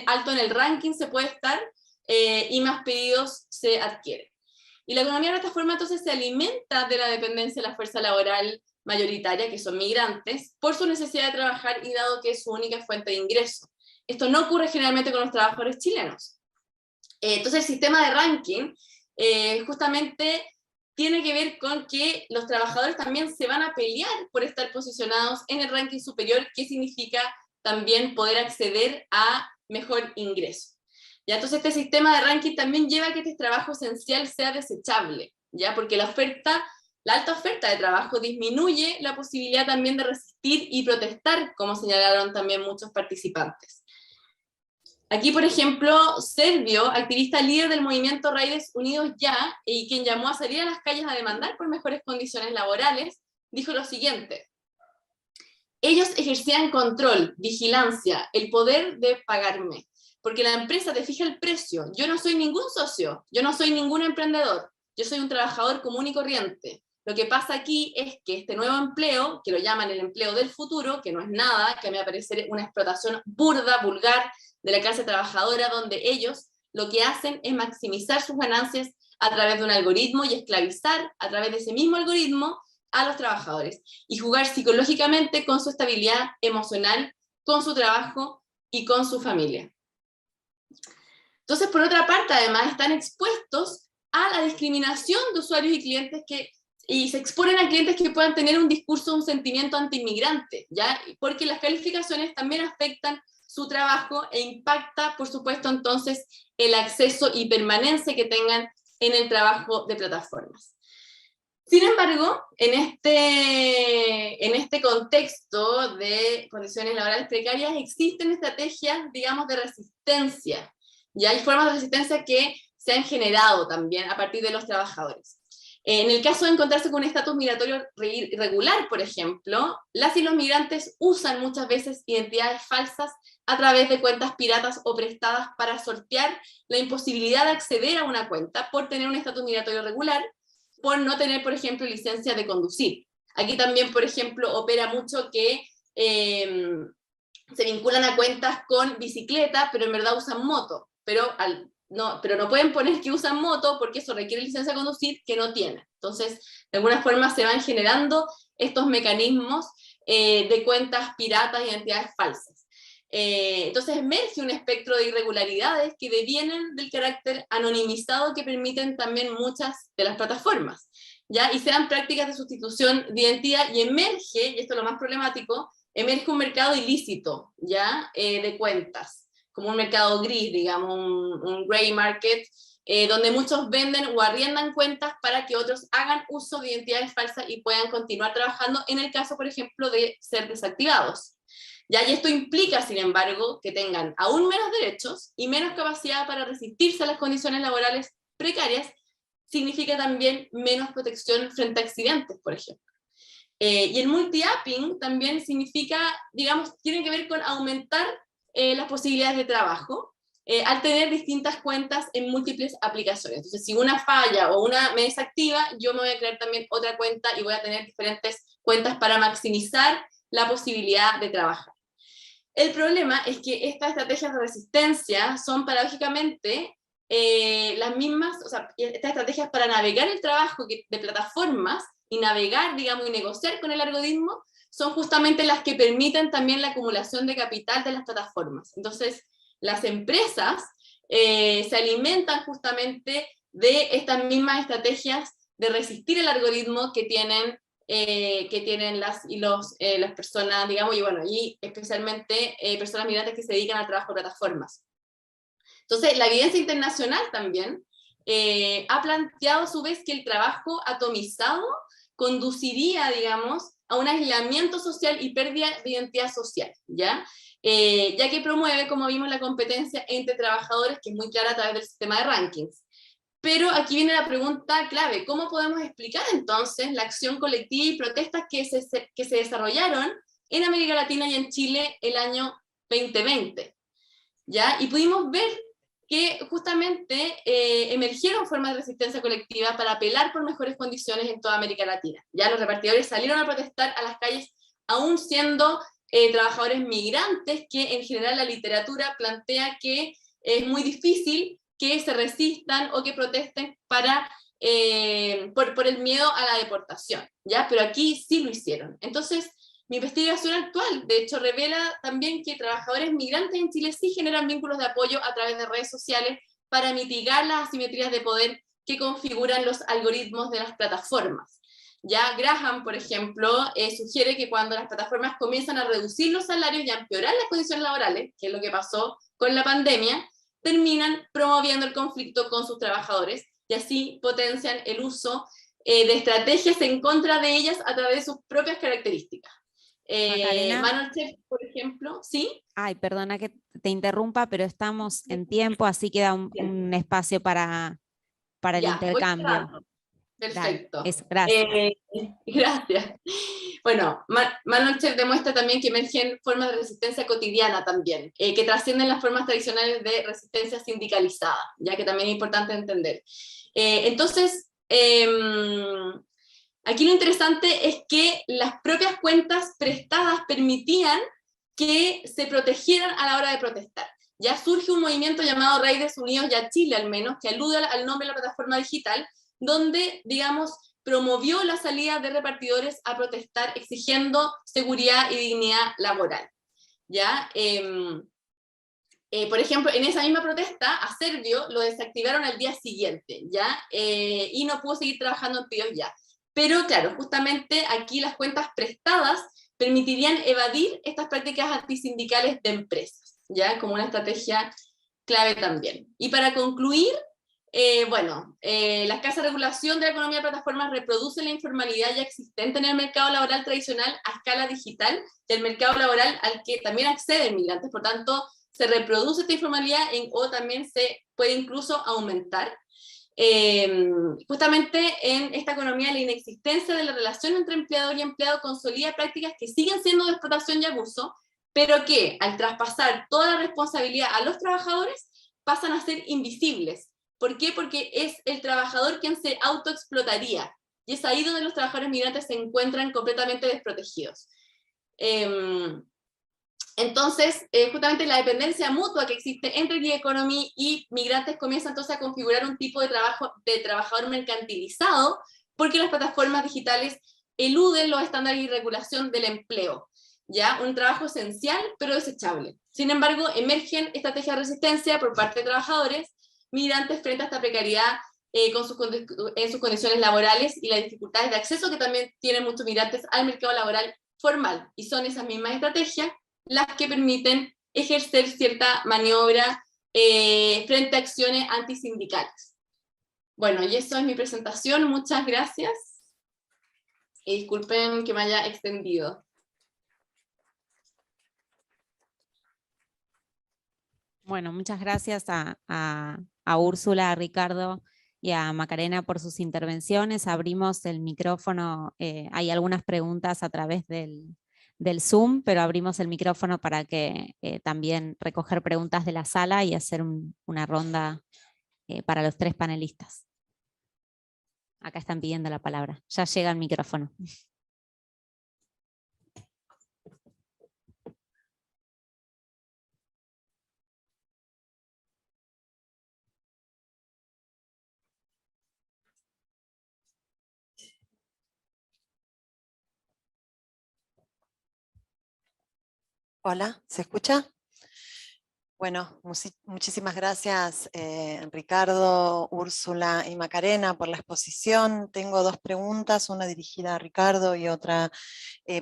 alto en el ranking se puede estar, y más pedidos se adquieren. Y la economía de plataforma entonces se alimenta de la dependencia de la fuerza laboral mayoritaria, que son migrantes, por su necesidad de trabajar y dado que es su única fuente de ingreso. Esto no ocurre generalmente con los trabajadores chilenos. Entonces el sistema de ranking justamente tiene que ver con que los trabajadores también se van a pelear por estar posicionados en el ranking superior, que significa también poder acceder a mejor ingreso. ¿Ya? Entonces este sistema de ranking también lleva a que este trabajo esencial sea desechable, ¿ya? Porque la alta oferta de trabajo disminuye la posibilidad también de resistir y protestar, como señalaron también muchos participantes. Aquí, por ejemplo, Servio, activista líder del movimiento Raíles Unidos Ya, y quien llamó a salir a las calles a demandar por mejores condiciones laborales, dijo lo siguiente: ellos ejercían control, vigilancia, el poder de pagarme, porque la empresa te fija el precio. Yo no soy ningún socio, yo no soy ningún emprendedor, yo soy un trabajador común y corriente. Lo que pasa aquí es que este nuevo empleo, que lo llaman el empleo del futuro, que no es nada, que a mí me parece una explotación burda, vulgar, de la clase trabajadora, donde ellos lo que hacen es maximizar sus ganancias a través de un algoritmo y esclavizar a través de ese mismo algoritmo a los trabajadores y jugar psicológicamente con su estabilidad emocional, con su trabajo y con su familia. Entonces, por otra parte, además, están expuestos a la discriminación de usuarios y clientes y se exponen a clientes que puedan tener un discurso, un sentimiento anti-inmigrante, ¿ya? Porque las calificaciones también afectan su trabajo e impacta, por supuesto, entonces, el acceso y permanencia que tengan en el trabajo de plataformas. Sin embargo, en este contexto de condiciones laborales precarias existen estrategias, digamos, de resistencia. Ya hay formas de resistencia que se han generado también a partir de los trabajadores. En el caso de encontrarse con un estatus migratorio irregular, por ejemplo, las y los migrantes usan muchas veces identidades falsas a través de cuentas piratas o prestadas para sortear la imposibilidad de acceder a una cuenta por tener un estatus migratorio regular, por no tener, por ejemplo, licencia de conducir. Aquí también, por ejemplo, opera mucho que se vinculan a cuentas con bicicleta, pero en verdad usan moto, pero no pueden poner que usan moto porque eso requiere licencia de conducir que no tienen. Entonces, de alguna forma se van generando estos mecanismos de cuentas piratas y identidades falsas. Entonces emerge un espectro de irregularidades que devienen del carácter anonimizado que permiten también muchas de las plataformas, ¿ya? Y se dan prácticas de sustitución de identidad y emerge, y esto es lo más problemático, emerge un mercado ilícito, ¿ya? De cuentas, como un mercado gris, digamos, un gray market, donde muchos venden o arriendan cuentas para que otros hagan uso de identidades falsas y puedan continuar trabajando en el caso, por ejemplo, de ser desactivados. ¿Ya? Y esto implica, sin embargo, que tengan aún menos derechos y menos capacidad para resistirse a las condiciones laborales precarias, significa también menos protección frente a accidentes, por ejemplo. Y el multi-apping también significa, digamos, tiene que ver con aumentar las posibilidades de trabajo al tener distintas cuentas en múltiples aplicaciones. Entonces, si una falla o una me desactiva, yo me voy a crear también otra cuenta y voy a tener diferentes cuentas para maximizar la posibilidad de trabajar. El problema es que estas estrategias de resistencia son paradójicamente las mismas, o sea, estas estrategias para navegar el trabajo de plataformas y navegar, digamos, y negociar con el algoritmo, son justamente las que permiten también la acumulación de capital de las plataformas. Entonces, las empresas se alimentan justamente de estas mismas estrategias de resistir el algoritmo que tienen las personas, digamos, y bueno, y especialmente personas migrantes que se dedican al trabajo de plataformas. Entonces, la evidencia internacional también ha planteado a su vez que el trabajo atomizado conduciría, digamos, a un aislamiento social y pérdida de identidad social, ¿ya? Ya que promueve, como vimos, la competencia entre trabajadores, que es muy clara a través del sistema de rankings. Pero aquí viene la pregunta clave: ¿cómo podemos explicar entonces la acción colectiva y protestas que se desarrollaron en América Latina y en Chile el año 2020? ¿Ya? Y pudimos ver que justamente emergieron formas de resistencia colectiva para apelar por mejores condiciones en toda América Latina. Ya los repartidores salieron a protestar a las calles, aún siendo trabajadores migrantes, que en general la literatura plantea que es muy difícil que se resistan o que protesten por el miedo a la deportación, ¿ya? Pero aquí sí lo hicieron. Entonces, mi investigación actual, de hecho, revela también que trabajadores migrantes en Chile sí generan vínculos de apoyo a través de redes sociales para mitigar las asimetrías de poder que configuran los algoritmos de las plataformas. Ya Graham, por ejemplo, sugiere que cuando las plataformas comienzan a reducir los salarios y a empeorar las condiciones laborales, que es lo que pasó con la pandemia, terminan promoviendo el conflicto con sus trabajadores y así potencian el uso de estrategias en contra de ellas a través de sus propias características. Macarena. Manuel Chef, por ejemplo, ¿sí? Ay, perdona que te interrumpa, pero estamos en tiempo, así queda un espacio para el Ya, voy intercambio. cerrando. Dale, Perfecto. gracias. Gracias. Bueno, Manuel Chef demuestra también que emergen formas de resistencia cotidiana también, que trascienden las formas tradicionales de resistencia sindicalizada, ya que también es importante entender. Entonces, aquí lo interesante es que las propias cuentas prestadas permitían que se protegieran a la hora de protestar. Ya surge un movimiento llamado Raiders Unidos Ya Chile, al menos, que alude al nombre de la plataforma digital, donde, digamos, promovió la salida de repartidores a protestar exigiendo seguridad y dignidad laboral. ¿Ya? Por ejemplo, en esa misma protesta, a Servio lo desactivaron al día siguiente, ¿ya? Y no pudo seguir trabajando en Píos Ya. Pero claro, justamente aquí las cuentas prestadas permitirían evadir estas prácticas antisindicales de empresas, ¿ya? Como una estrategia clave también. Y para concluir, la escasa regulación de la economía de plataformas reproduce la informalidad ya existente en el mercado laboral tradicional a escala digital, del mercado laboral al que también acceden migrantes. Por tanto, se reproduce esta informalidad o también se puede incluso aumentar. Justamente en esta economía la inexistencia de la relación entre empleador y empleado consolida prácticas que siguen siendo de explotación y abuso, pero que al traspasar toda la responsabilidad a los trabajadores pasan a ser invisibles. ¿Por qué? Porque es el trabajador quien se autoexplotaría, y es ahí donde los trabajadores migrantes se encuentran completamente desprotegidos. Entonces, justamente la dependencia mutua que existe entre gig economy y migrantes comienza entonces a configurar un tipo de trabajador mercantilizado, porque las plataformas digitales eluden los estándares y regulación del empleo, ¿ya? Un trabajo esencial, pero desechable. Sin embargo, emergen estrategias de resistencia por parte de trabajadores migrantes frente a esta precariedad en sus condiciones laborales y las dificultades de acceso que también tienen muchos migrantes al mercado laboral formal. Y son esas mismas estrategias las que permiten ejercer cierta maniobra frente a acciones antisindicales. Bueno, y eso es mi presentación. Muchas gracias. Y disculpen que me haya extendido. Bueno, muchas gracias a Úrsula, a Ricardo y a Macarena por sus intervenciones. Abrimos el micrófono, hay algunas preguntas a través del Zoom, pero abrimos el micrófono para que también recoger preguntas de la sala y hacer una ronda para los tres panelistas. Acá están pidiendo la palabra. Ya llega el micrófono. Hola, ¿se escucha? Bueno, muchísimas gracias Ricardo, Úrsula y Macarena por la exposición. Tengo dos preguntas, una dirigida a Ricardo y otra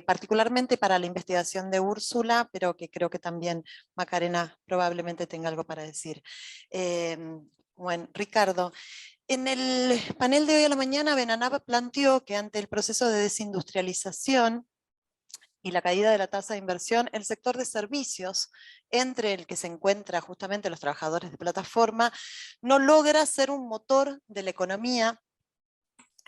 particularmente para la investigación de Úrsula, pero que creo que también Macarena probablemente tenga algo para decir. Bueno, Ricardo, en el panel de hoy a la mañana, Benanab planteó que ante el proceso de desindustrialización y la caída de la tasa de inversión, el sector de servicios, entre el que se encuentra justamente los trabajadores de plataforma, no logra ser un motor de la economía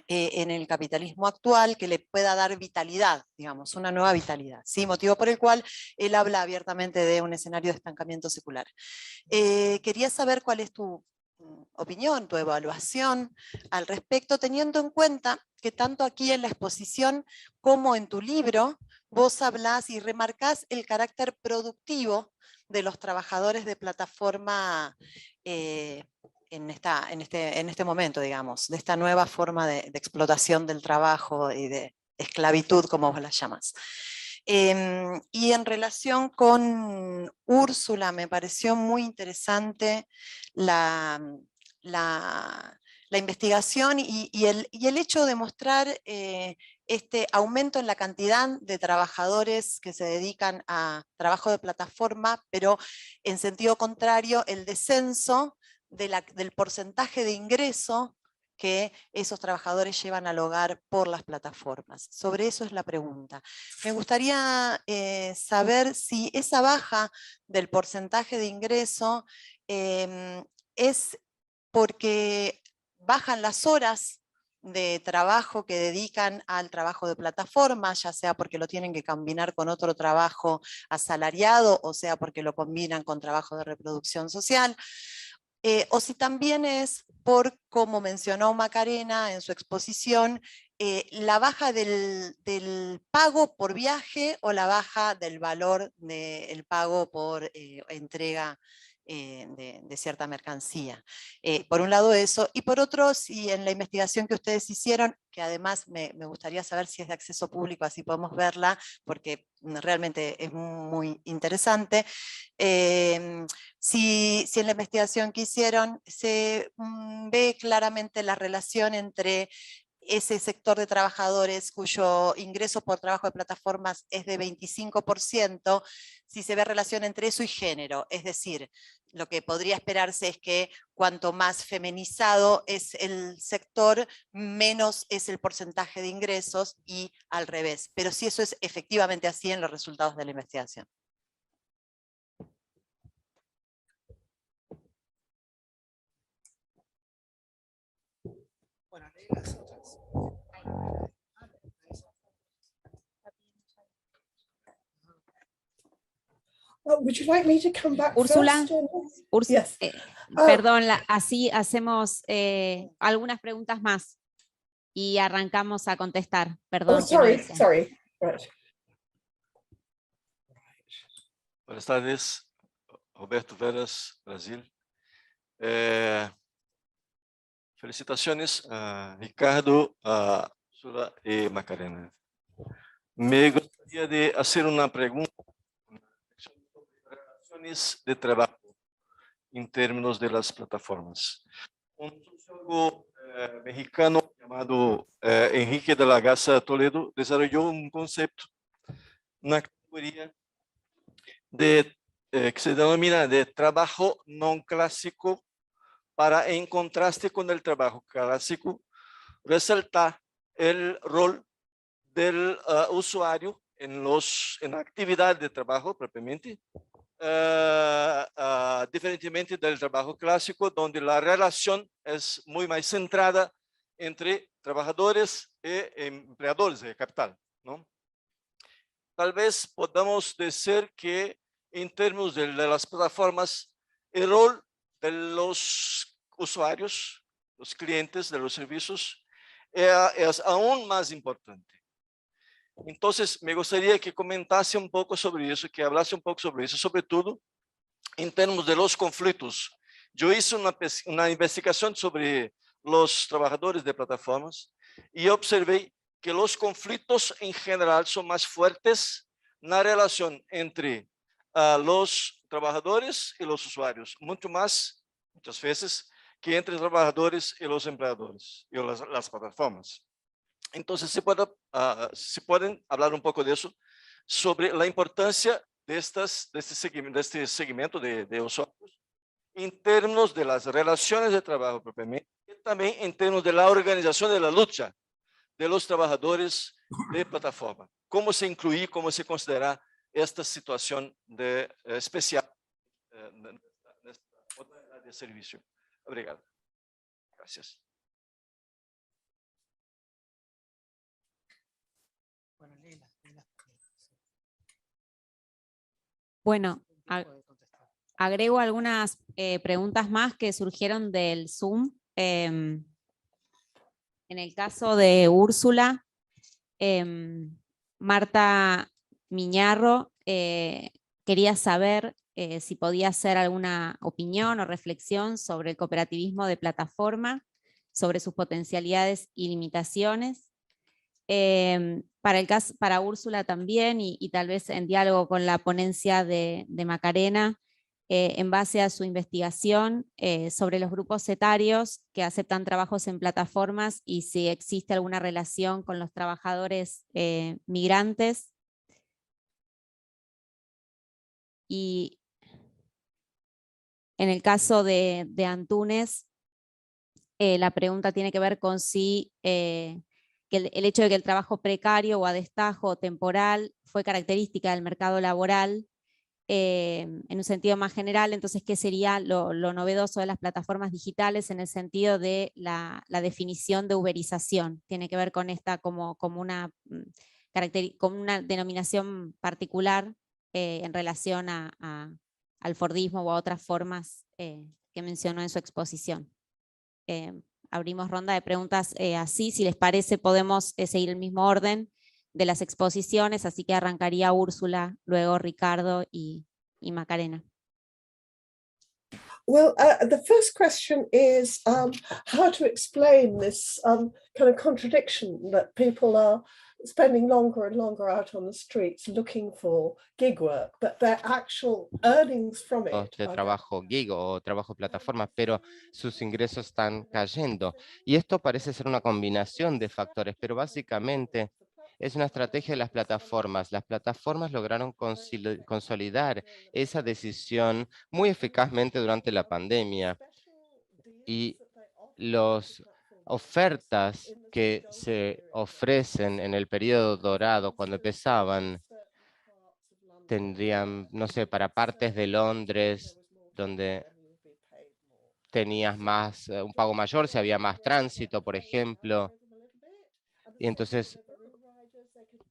en el capitalismo actual que le pueda dar vitalidad, digamos, una nueva vitalidad. ¿Sí? Motivo por el cual él habla abiertamente de un escenario de estancamiento secular. Quería saber cuál es tu opinión, tu evaluación al respecto, teniendo en cuenta que tanto aquí en la exposición como en tu libro, vos hablás y remarcás el carácter productivo de los trabajadores de plataforma en este momento, digamos, de esta nueva forma de explotación del trabajo y de esclavitud, como vos la llamas. Y en relación con Úrsula, me pareció muy interesante la investigación y el hecho de mostrar este aumento en la cantidad de trabajadores que se dedican a trabajo de plataforma, pero en sentido contrario, el descenso del porcentaje de ingreso que esos trabajadores llevan al hogar por las plataformas. Sobre eso es la pregunta. Me gustaría saber si esa baja del porcentaje de ingreso es porque bajan las horas de trabajo que dedican al trabajo de plataforma, ya sea porque lo tienen que combinar con otro trabajo asalariado, o sea porque lo combinan con trabajo de reproducción social, o si también es por, como mencionó Macarena en su exposición, la baja del pago por viaje o la baja del valor del pago por entrega de cierta mercancía. Por un lado eso, y por otro, si en la investigación que ustedes hicieron, que además me gustaría saber si es de acceso público, así podemos verla, porque realmente es muy interesante, si en la investigación que hicieron se ve claramente la relación entre ese sector de trabajadores cuyo ingreso por trabajo de plataformas es de 25%, si se ve relación entre eso y género, es decir, lo que podría esperarse es que cuanto más feminizado es el sector, menos es el porcentaje de ingresos y al revés. Pero si eso es efectivamente así en los resultados de la investigación. Would you like me to come back Úrsula, first? Yes. Perdón, así hacemos algunas preguntas más y arrancamos a contestar. Perdón. Oh, sorry. Right. Buenas tardes, Roberto Veras, Brasil. Felicitaciones a Ricardo, a Úrsula y Macarena. Me gustaría de hacer una pregunta sobre relaciones de trabajo en términos de las plataformas. Un sociólogo mexicano llamado Enrique de la Garza Toledo desarrolló un concepto, una categoría que se denomina de trabajo no clásico, para, en contraste con el trabajo clásico, resaltar el rol del usuario en la actividad de trabajo propiamente, diferentemente del trabajo clásico, donde la relación es muy más centrada entre trabajadores y empleadores de capital, ¿no? Tal vez podamos decir que en términos de las plataformas, el rol de los usuarios, los clientes de los servicios, es aún más importante. Entonces, me gustaría que comentase un poco sobre eso, que hablase un poco sobre eso, sobre todo en términos de los conflictos. Yo hice una investigación sobre los trabajadores de plataformas y observé que los conflictos en general son más fuertes en la relación entre a los trabajadores y los usuarios, muchas veces, que entre trabajadores y los empleadores y las plataformas. Entonces, se pueden hablar un poco de eso, sobre la importancia de este segmento de usuarios en términos de las relaciones de trabajo propiamente, y también en términos de la organización de la lucha de los trabajadores de plataforma. ¿Cómo se incluye, cómo se considera esta situación especial de servicio? Obrigado. Gracias. Bueno, agrego algunas preguntas más que surgieron del Zoom. En el caso de Úrsula, Marta Miñarro quería saber si podía hacer alguna opinión o reflexión sobre el cooperativismo de plataforma, sobre sus potencialidades y limitaciones. Para Úrsula también, y tal vez en diálogo con la ponencia de Macarena, en base a su investigación sobre los grupos etarios que aceptan trabajos en plataformas y si existe alguna relación con los trabajadores migrantes. Y en el caso de Antúnez, la pregunta tiene que ver con si que el hecho de que el trabajo precario o a destajo temporal fue característica del mercado laboral en un sentido más general. Entonces, ¿qué sería lo novedoso de las plataformas digitales en el sentido de la definición de uberización? Tiene que ver con esta como una denominación particular en relación al Fordismo o a otras formas que mencionó en su exposición. Abrimos ronda de preguntas así, si les parece podemos seguir el mismo orden de las exposiciones, así que arrancaría Úrsula, luego Ricardo y Macarena. Well, the first question is how to explain this kind of contradiction that people are spending longer and longer out on the streets looking for gig work, but their actual earnings from it de trabajo gig o trabajo plataforma, pero sus ingresos están cayendo. Y esto parece ser una combinación de factores, pero básicamente es una estrategia de las plataformas. Las plataformas lograron consolidar esa decisión muy eficazmente durante la pandemia. Y las ofertas que se ofrecen en el periodo dorado, cuando empezaban, tendrían, no sé, para partes de Londres, donde tenías más, un pago mayor, si había más tránsito, por ejemplo. Y entonces,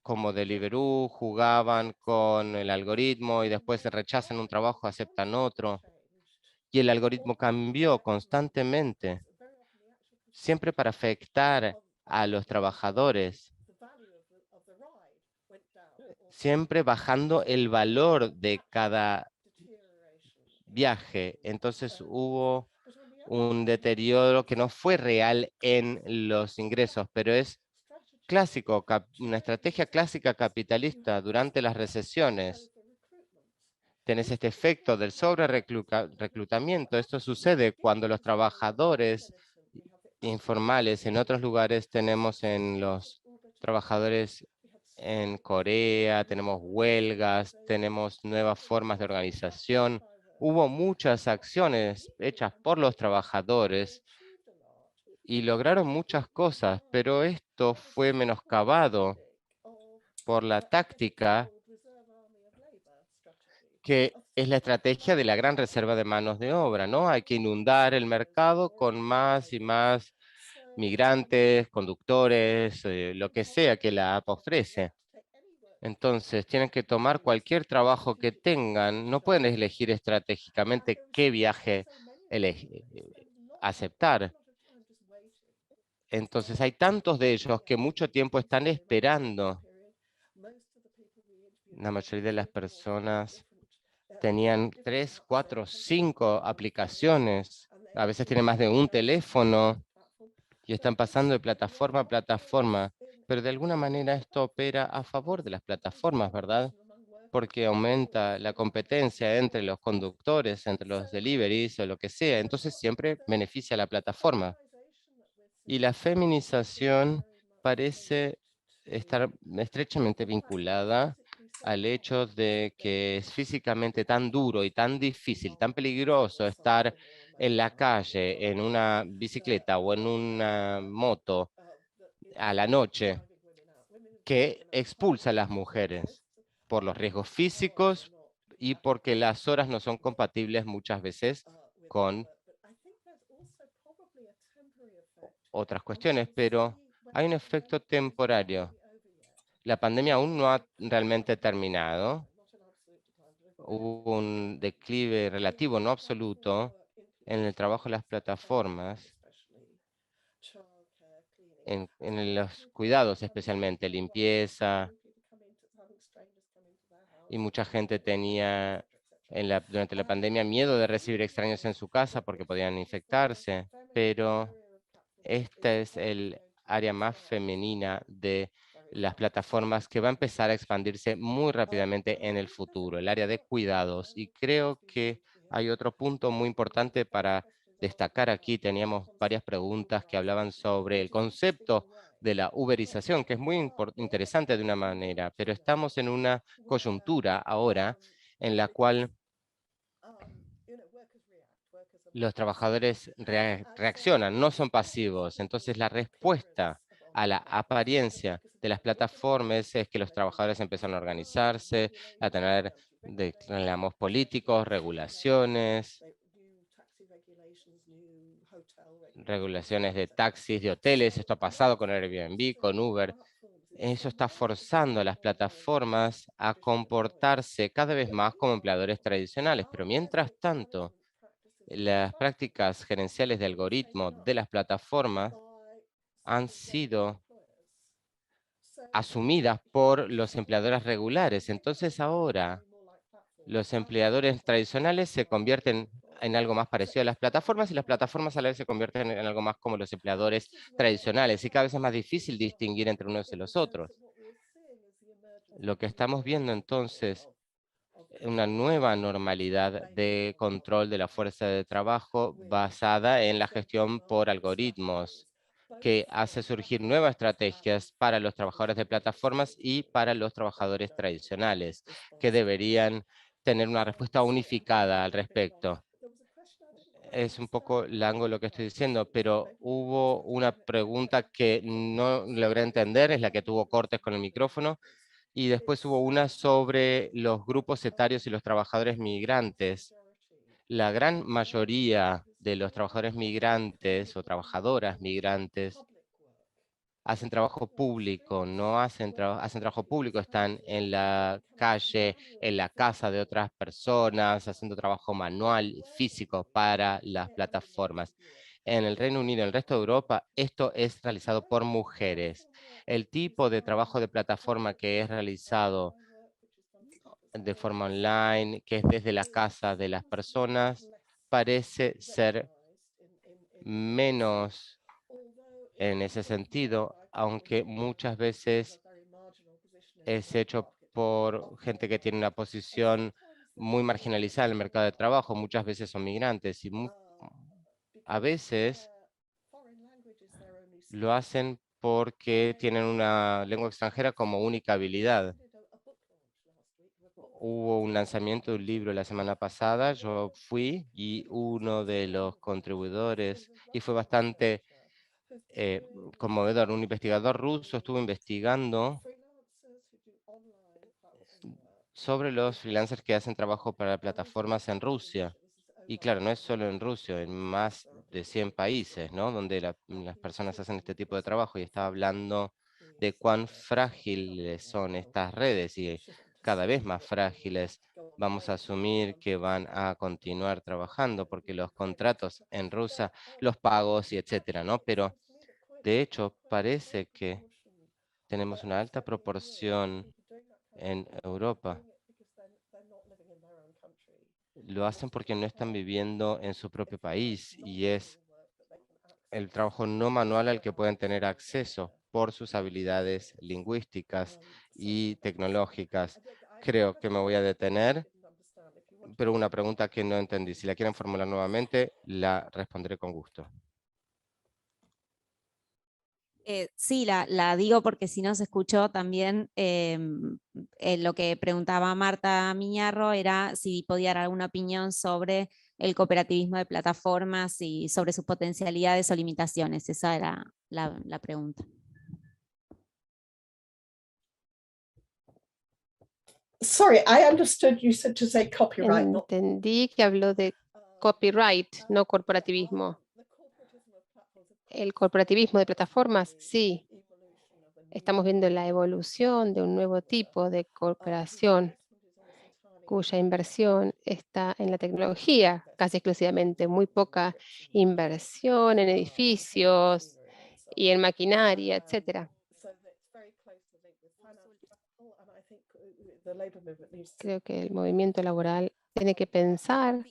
como Deliveroo, jugaban con el algoritmo y después se rechazan un trabajo, aceptan otro. Y el algoritmo cambió constantemente, siempre para afectar a los trabajadores, siempre bajando el valor de cada viaje. Entonces hubo un deterioro que no fue real en los ingresos, pero es clásico, una estrategia clásica capitalista durante las recesiones. Tenés este efecto del sobre-reclutamiento. Esto sucede cuando los trabajadores informales en otros lugares, tenemos en los trabajadores en Corea, tenemos huelgas, tenemos nuevas formas de organización. Hubo muchas acciones hechas por los trabajadores y lograron muchas cosas, pero esto fue menoscabado por la táctica que es la estrategia de la gran reserva de manos de obra, ¿no? Hay que inundar el mercado con más y más migrantes, conductores, lo que sea que la app ofrece. Entonces, tienen que tomar cualquier trabajo que tengan. No pueden elegir estratégicamente qué viaje aceptar. Entonces, hay tantos de ellos que mucho tiempo están esperando. La mayoría de las personas tenían 3, 4, 5 aplicaciones. A veces tienen más de un teléfono y están pasando de plataforma a plataforma. Pero de alguna manera esto opera a favor de las plataformas, ¿verdad? porque aumenta la competencia entre los conductores, entre los deliveries o lo que sea. Entonces siempre beneficia a la plataforma. Y la feminización parece estar estrechamente vinculada al hecho de que es físicamente tan duro y tan difícil, tan peligroso estar en la calle, en una bicicleta o en una moto a la noche, que expulsa a las mujeres por los riesgos físicos y porque las horas no son compatibles muchas veces con otras cuestiones, pero hay un efecto temporario. La pandemia aún no ha realmente terminado. Hubo un declive relativo, no absoluto, en el trabajo de las plataformas, en los cuidados especialmente, limpieza, y mucha gente tenía durante la pandemia miedo de recibir extraños en su casa porque podían infectarse, pero esta es el área más femenina de las plataformas que va a empezar a expandirse muy rápidamente en el futuro, el área de cuidados. Y creo que hay otro punto muy importante para destacar aquí. Teníamos varias preguntas que hablaban sobre el concepto de la uberización, que es muy interesante de una manera, pero estamos en una coyuntura ahora en la cual los trabajadores reaccionan, no son pasivos. Entonces, la respuesta a la apariencia de las plataformas es que los trabajadores empiezan a organizarse, a tener reclamos políticos, regulaciones de taxis, de hoteles. Esto ha pasado con Airbnb, con Uber. Eso está forzando a las plataformas a comportarse cada vez más como empleadores tradicionales. Pero mientras tanto, las prácticas gerenciales de algoritmo de las plataformas han sido asumidas por los empleadores regulares. Entonces ahora los empleadores tradicionales se convierten en algo más parecido a las plataformas y las plataformas a la vez se convierten en algo más como los empleadores tradicionales y cada vez es más difícil distinguir entre unos y los otros. Lo que estamos viendo entonces una nueva normalidad de control de la fuerza de trabajo basada en la gestión por algoritmos, que hace surgir nuevas estrategias para los trabajadores de plataformas y para los trabajadores tradicionales, que deberían tener una respuesta unificada al respecto. Es un poco largo lo que estoy diciendo, pero hubo una pregunta que no logré entender, es la que tuvo cortes con el micrófono, y después hubo una sobre los grupos etarios y los trabajadores migrantes. La gran mayoría de los trabajadores migrantes o trabajadoras migrantes hacen trabajo público, no hacen trabajo público, están en la calle, en la casa de otras personas, haciendo trabajo manual, físico para las plataformas. En el Reino Unido, en el resto de Europa, esto es realizado por mujeres. El tipo de trabajo de plataforma que es realizado de forma online, que es desde la casa de las personas, parece ser menos en ese sentido, aunque muchas veces es hecho por gente que tiene una posición muy marginalizada en el mercado de trabajo, muchas veces son migrantes y a veces lo hacen porque tienen una lengua extranjera como única habilidad. Hubo un lanzamiento de un libro la semana pasada, yo fui y uno de los contribuidores, y fue bastante conmovedor, un investigador ruso estuvo investigando sobre los freelancers que hacen trabajo para plataformas en Rusia. Y claro, no es solo en Rusia, en más de 100 países, ¿no? Donde las personas hacen este tipo de trabajo y estaba hablando de cuán frágiles son estas redes y cada vez más frágiles. Vamos a asumir que van a continuar trabajando porque los contratos en Rusia, los pagos y etcétera, ¿no? Pero de hecho parece que tenemos una alta proporción en Europa. Lo hacen porque no están viviendo en su propio país y es el trabajo no manual al que pueden tener acceso por sus habilidades lingüísticas y tecnológicas. creo que me voy a detener, pero una pregunta que no entendí. Si la quieren formular nuevamente, la responderé con gusto. Sí, la digo porque si no se escuchó también lo que preguntaba Marta Miñarro era si podía dar alguna opinión sobre el cooperativismo de plataformas y sobre sus potencialidades o limitaciones. Esa era la pregunta. Sorry, I understood you said to say copyright, not Entendí que habló de copyright, no corporativismo. El corporativismo de plataformas, sí. Estamos viendo la evolución de un nuevo tipo de cooperación cuya inversión está en la tecnología, casi exclusivamente, muy poca inversión en edificios y en maquinaria, etcétera. Creo que el movimiento laboral tiene que pensar.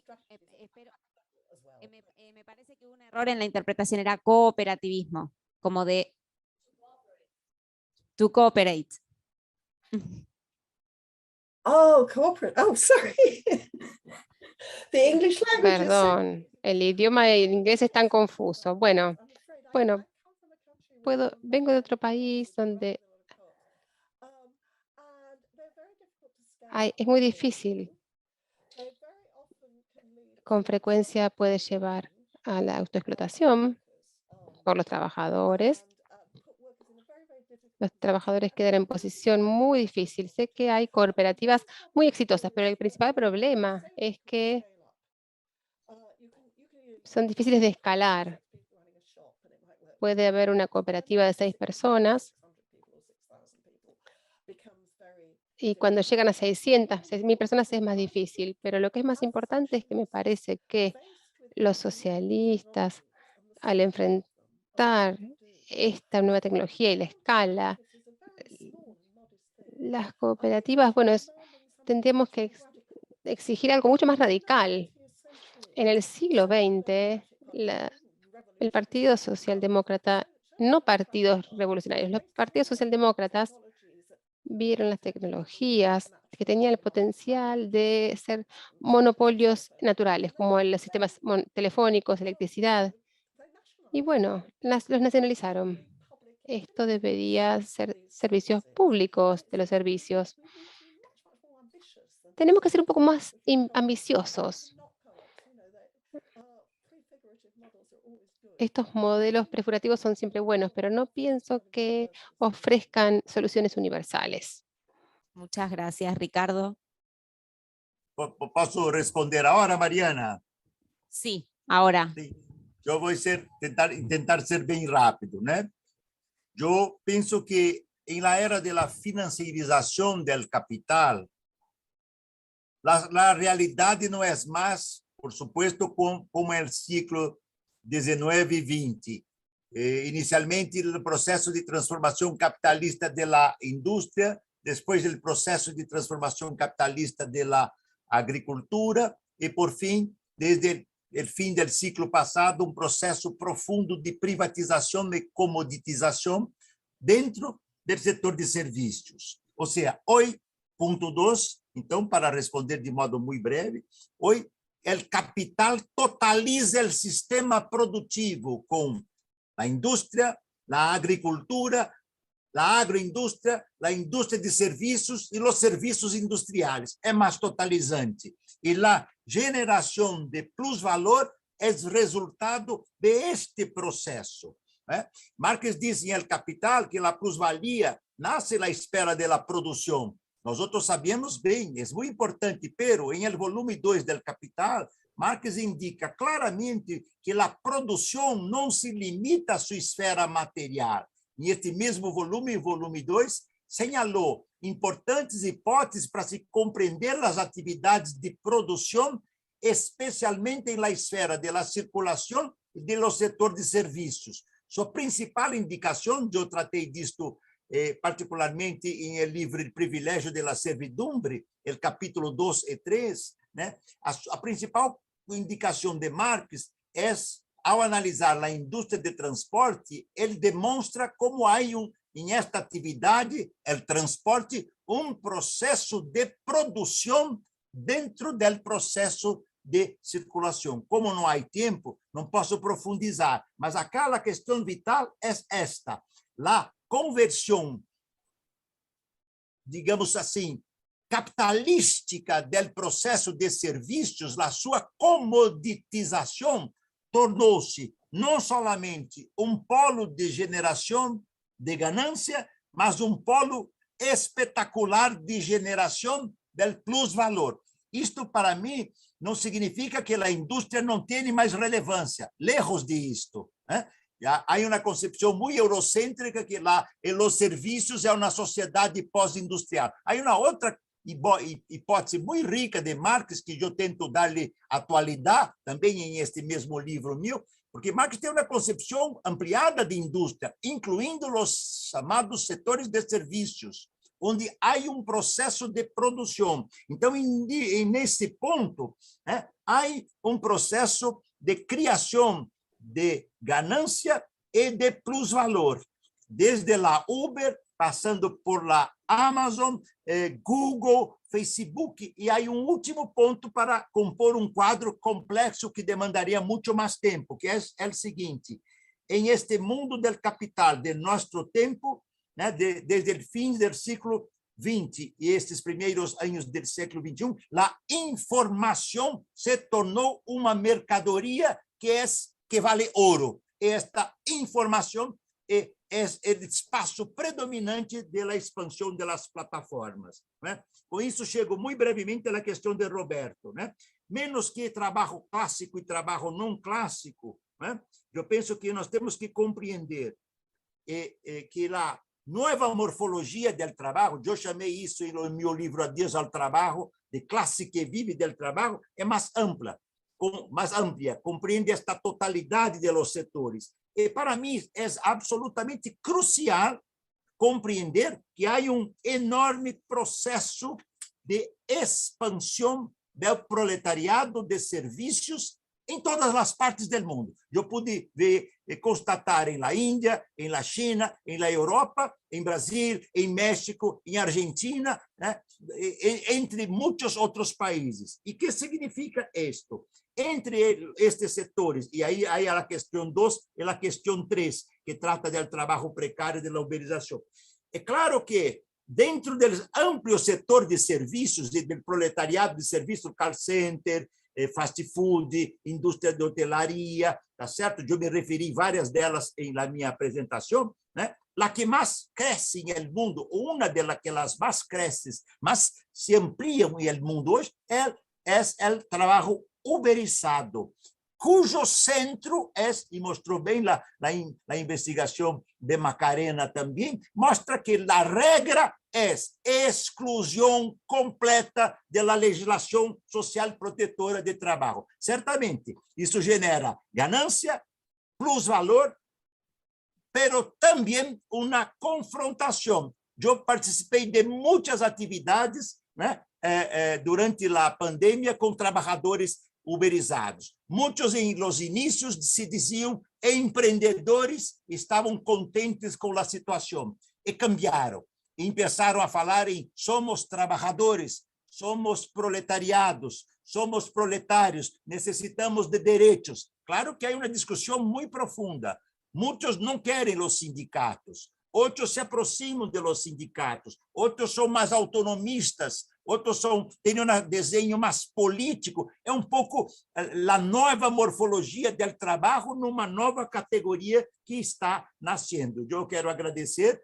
Me parece que hubo un error en la interpretación, era cooperativismo, como de to cooperate. Oh, corporate. Oh, sorry. The English language is so... Perdón, el idioma en inglés es tan confuso. Bueno, vengo de otro país donde es muy difícil. Con frecuencia puede llevar a la autoexplotación por los trabajadores. Los trabajadores quedan en posición muy difícil. Sé que hay cooperativas muy exitosas, pero el principal problema es que son difíciles de escalar. Puede haber una cooperativa de 6 personas y cuando llegan a 600, 6.000 personas es más difícil, pero lo que es más importante es que me parece que los socialistas, al enfrentar esta nueva tecnología y la escala, las cooperativas, bueno, tendríamos que exigir algo mucho más radical. En el siglo XX, el Partido Socialdemócrata, no partidos revolucionarios, los partidos socialdemócratas vieron las tecnologías que tenían el potencial de ser monopolios naturales, como los sistemas telefónicos, electricidad. Y bueno, los nacionalizaron. Esto debería ser servicios públicos de los servicios. Tenemos que ser un poco más ambiciosos. Estos modelos prefigurativos son siempre buenos, pero no pienso que ofrezcan soluciones universales. Muchas gracias, Ricardo. ¿Posso responder ahora, Mariana? Sí, ahora. Sí. Yo voy a intentar ser bien rápido, ¿no? Yo pienso que en la era de la financiarización del capital, la realidad no es más, por supuesto, como el ciclo 19 y 20. Inicialmente, el proceso de transformación capitalista de la industria, después el proceso de transformación capitalista de la agricultura y, por fin, desde el fin del ciclo pasado, un proceso profundo de privatización y comoditización dentro del sector de servicios. O sea, hoy, punto 2, então, para responder de modo muy breve, hoy el capital totaliza el sistema productivo con la industria, la agricultura, la agroindustria, la industria de servicios y los servicios industriales. Es más totalizante. Y la generación de plusvalor es resultado de este proceso. Marx dice en El Capital que la plusvalía nace a la espera de la producción. Nosotros sabemos bien, es muy importante, pero en el volumen 2 del Capital, Marx indica claramente que la producción no se limita a su esfera material. En este mismo volumen 2, señaló importantes hipóteses para se compreender las actividades de producción, especialmente en la esfera de la circulación y de los sectores de servicios. Su principal indicación, yo traté de esto particularmente en el libro El privilegio de la servidumbre, el capítulo 2 y 3, ¿no? A principal indicación de Marx es, al analizar la industria de transporte, él demuestra cómo hay en esta actividad, el transporte, processo de produção dentro do processo de circulação. Como não há tempo, não posso profundizar, mas aquela questão vital é esta: a conversão, digamos assim, capitalística do processo de serviços, a sua comoditização, tornou-se não somente polo de geração de ganância, mas polo espetacular de geração do plus-valor. Isto, para mim, não significa que a indústria não tenha mais relevância, lejos de isto. Há uma concepção muito eurocêntrica que lá os serviços é uma sociedade pós-industrial. Há uma outra hipótese muito rica de Marx, que eu tento dar-lhe atualidade, também em este mesmo livro meu, porque Marx tem uma concepção ampliada de indústria, incluindo os chamados setores de serviços, onde há processo de produção. Então, nesse ponto, há processo de criação de ganância e de plus-valor, desde a Uber, passando por la Amazon, Google, Facebook, e há último ponto para compor quadro complexo que demandaria muito mais tempo, que é o seguinte: em este mundo do capital de nosso tempo, desde o fim do século XX e estes primeiros anos do século XXI, a informação se tornou uma mercadoria que vale ouro. Esta informação é o espaço predominante da expansão das plataformas. Com isso, chego muito brevemente à questão de Roberto. Menos que trabalho clássico e trabalho não clássico, eu penso que nós temos que compreender que a nova morfologia do trabalho, eu chamei isso no meu livro Adeus ao Trabalho, de classe que vive do trabalho, é mais ampla, compreende esta totalidade dos setores. E, para mim, é absolutamente crucial compreender que há enorme processo de expansão do proletariado de serviços em todas as partes do mundo. Eu pude ver e constatar em la Índia, em la China, em la Europa, em Brasil, em México, em Argentina, entre muitos outros países. E que significa isto? Entre estes setores, e aí há a questão 2 e a questão 3, que trata do trabalho precário e da uberização. É claro que, dentro do amplo setor de serviços e do proletariado de serviços, call center, fast food, indústria de hotelaria, tá certo? Eu me referi várias delas na minha apresentação, a que mais cresce no mundo, ou uma das que mais cresce, mas se ampliam no mundo hoje, é o trabalho uberizado, cujo centro é, e mostrou bem a investigação de Macarena também, mostra que a regra é exclusão completa da legislação social protetora de trabalho. Certamente, isso genera ganância, plus-valor, pero também uma confrontação. Eu participei de muitas atividades durante a pandemia com trabalhadores uberizados. Muitos, em los inícios, se diziam empreendedores, estavam contentes com a situação e cambiaram. E começaram a falar em somos trabalhadores, somos proletariados, somos proletários, necessitamos de direitos. Claro que há uma discussão muito profunda. Muitos não querem os sindicatos, outros se aproximam dos sindicatos, outros são mais autonomistas, outros têm um desenho mais político. É pouco a nova morfologia do trabalho numa nova categoria que está nascendo. Eu quero agradecer,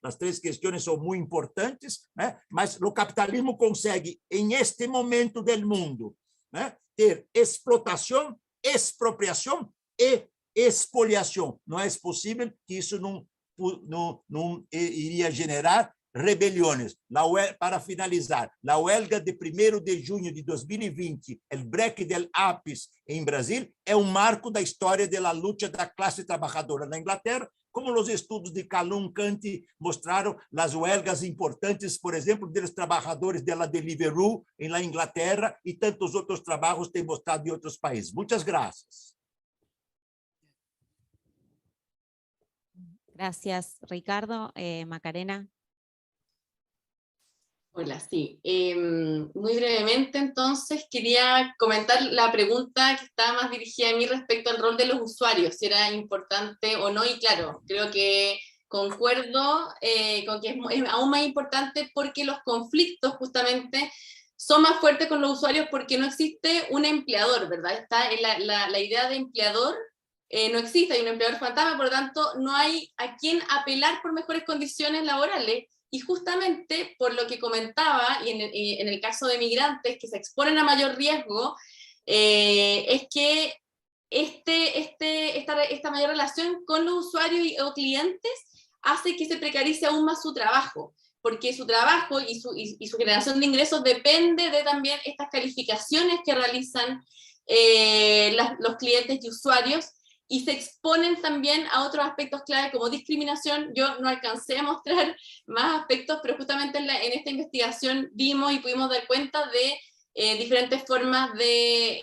as 3 questões são muito importantes, mas o capitalismo consegue, em este momento do mundo, ter explotação, expropriação e expoliação. Não é possível que isso não iria gerar rebeliões. Para finalizar, a huelga de 1º de junho de 2020, o break del ápice em Brasil, é marco da história da luta da classe trabalhadora na Inglaterra, como os estudos de Calum Kant mostraram, as huelgas importantes, por exemplo, dos trabalhadores da Deliveroo em la Inglaterra, e tantos outros trabalhos têm mostrado em outros países. Muitas graças. Gracias, Ricardo. Macarena. Hola, sí. Muy brevemente, entonces, quería comentar la pregunta que estaba más dirigida a mí respecto al rol de los usuarios, si era importante o no, y claro, creo que concuerdo con que es aún más importante porque los conflictos justamente son más fuertes con los usuarios porque no existe un empleador, ¿verdad? Está la idea de empleador, no existe, hay un empleador fantasma, por lo tanto, no hay a quién apelar por mejores condiciones laborales. Y justamente por lo que comentaba, y en el caso de migrantes que se exponen a mayor riesgo, es que esta mayor relación con los usuarios o clientes hace que se precarice aún más su trabajo, porque su trabajo y su generación de ingresos depende de también estas calificaciones que realizan los clientes y usuarios, y se exponen también a otros aspectos clave como discriminación. Yo no alcancé a mostrar más aspectos, pero justamente en esta investigación vimos y pudimos dar cuenta de diferentes formas de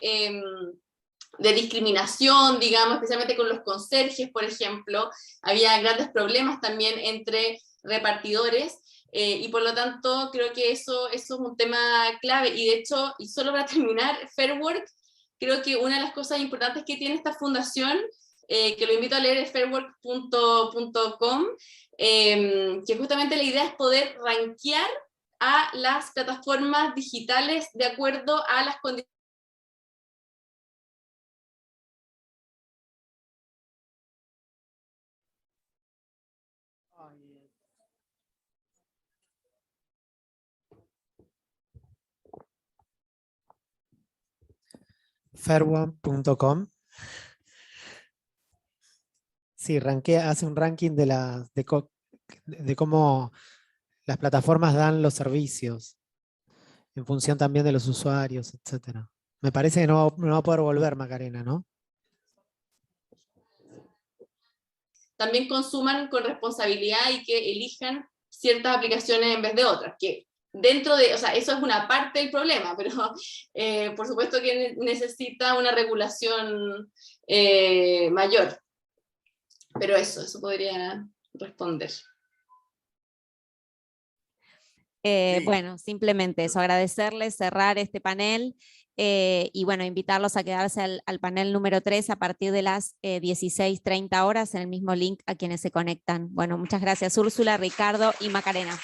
discriminación, digamos, especialmente con los conserjes, por ejemplo. Había grandes problemas también entre repartidores, y por lo tanto creo que eso es un tema clave. Y de hecho, y solo para terminar, Fair Work, creo que una de las cosas importantes que tiene esta fundación, que lo invito a leer, es fairwork.com, que justamente la idea es poder rankear a las plataformas digitales de acuerdo a las condiciones. Fairone.com. Sí, hace un ranking de cómo las plataformas dan los servicios, en función también de los usuarios, etc. Me parece que no va a poder volver, Macarena, ¿no? También consuman con responsabilidad y que elijan ciertas aplicaciones en vez de otras, que dentro de, o sea, eso es una parte del problema, pero por supuesto que necesita una regulación mayor. Pero eso podría responder. Bueno, simplemente eso, agradecerles, cerrar este panel y bueno, invitarlos a quedarse al panel número 3 a partir de las 16:30 horas en el mismo link a quienes se conectan. Bueno, muchas gracias Úrsula, Ricardo y Macarena.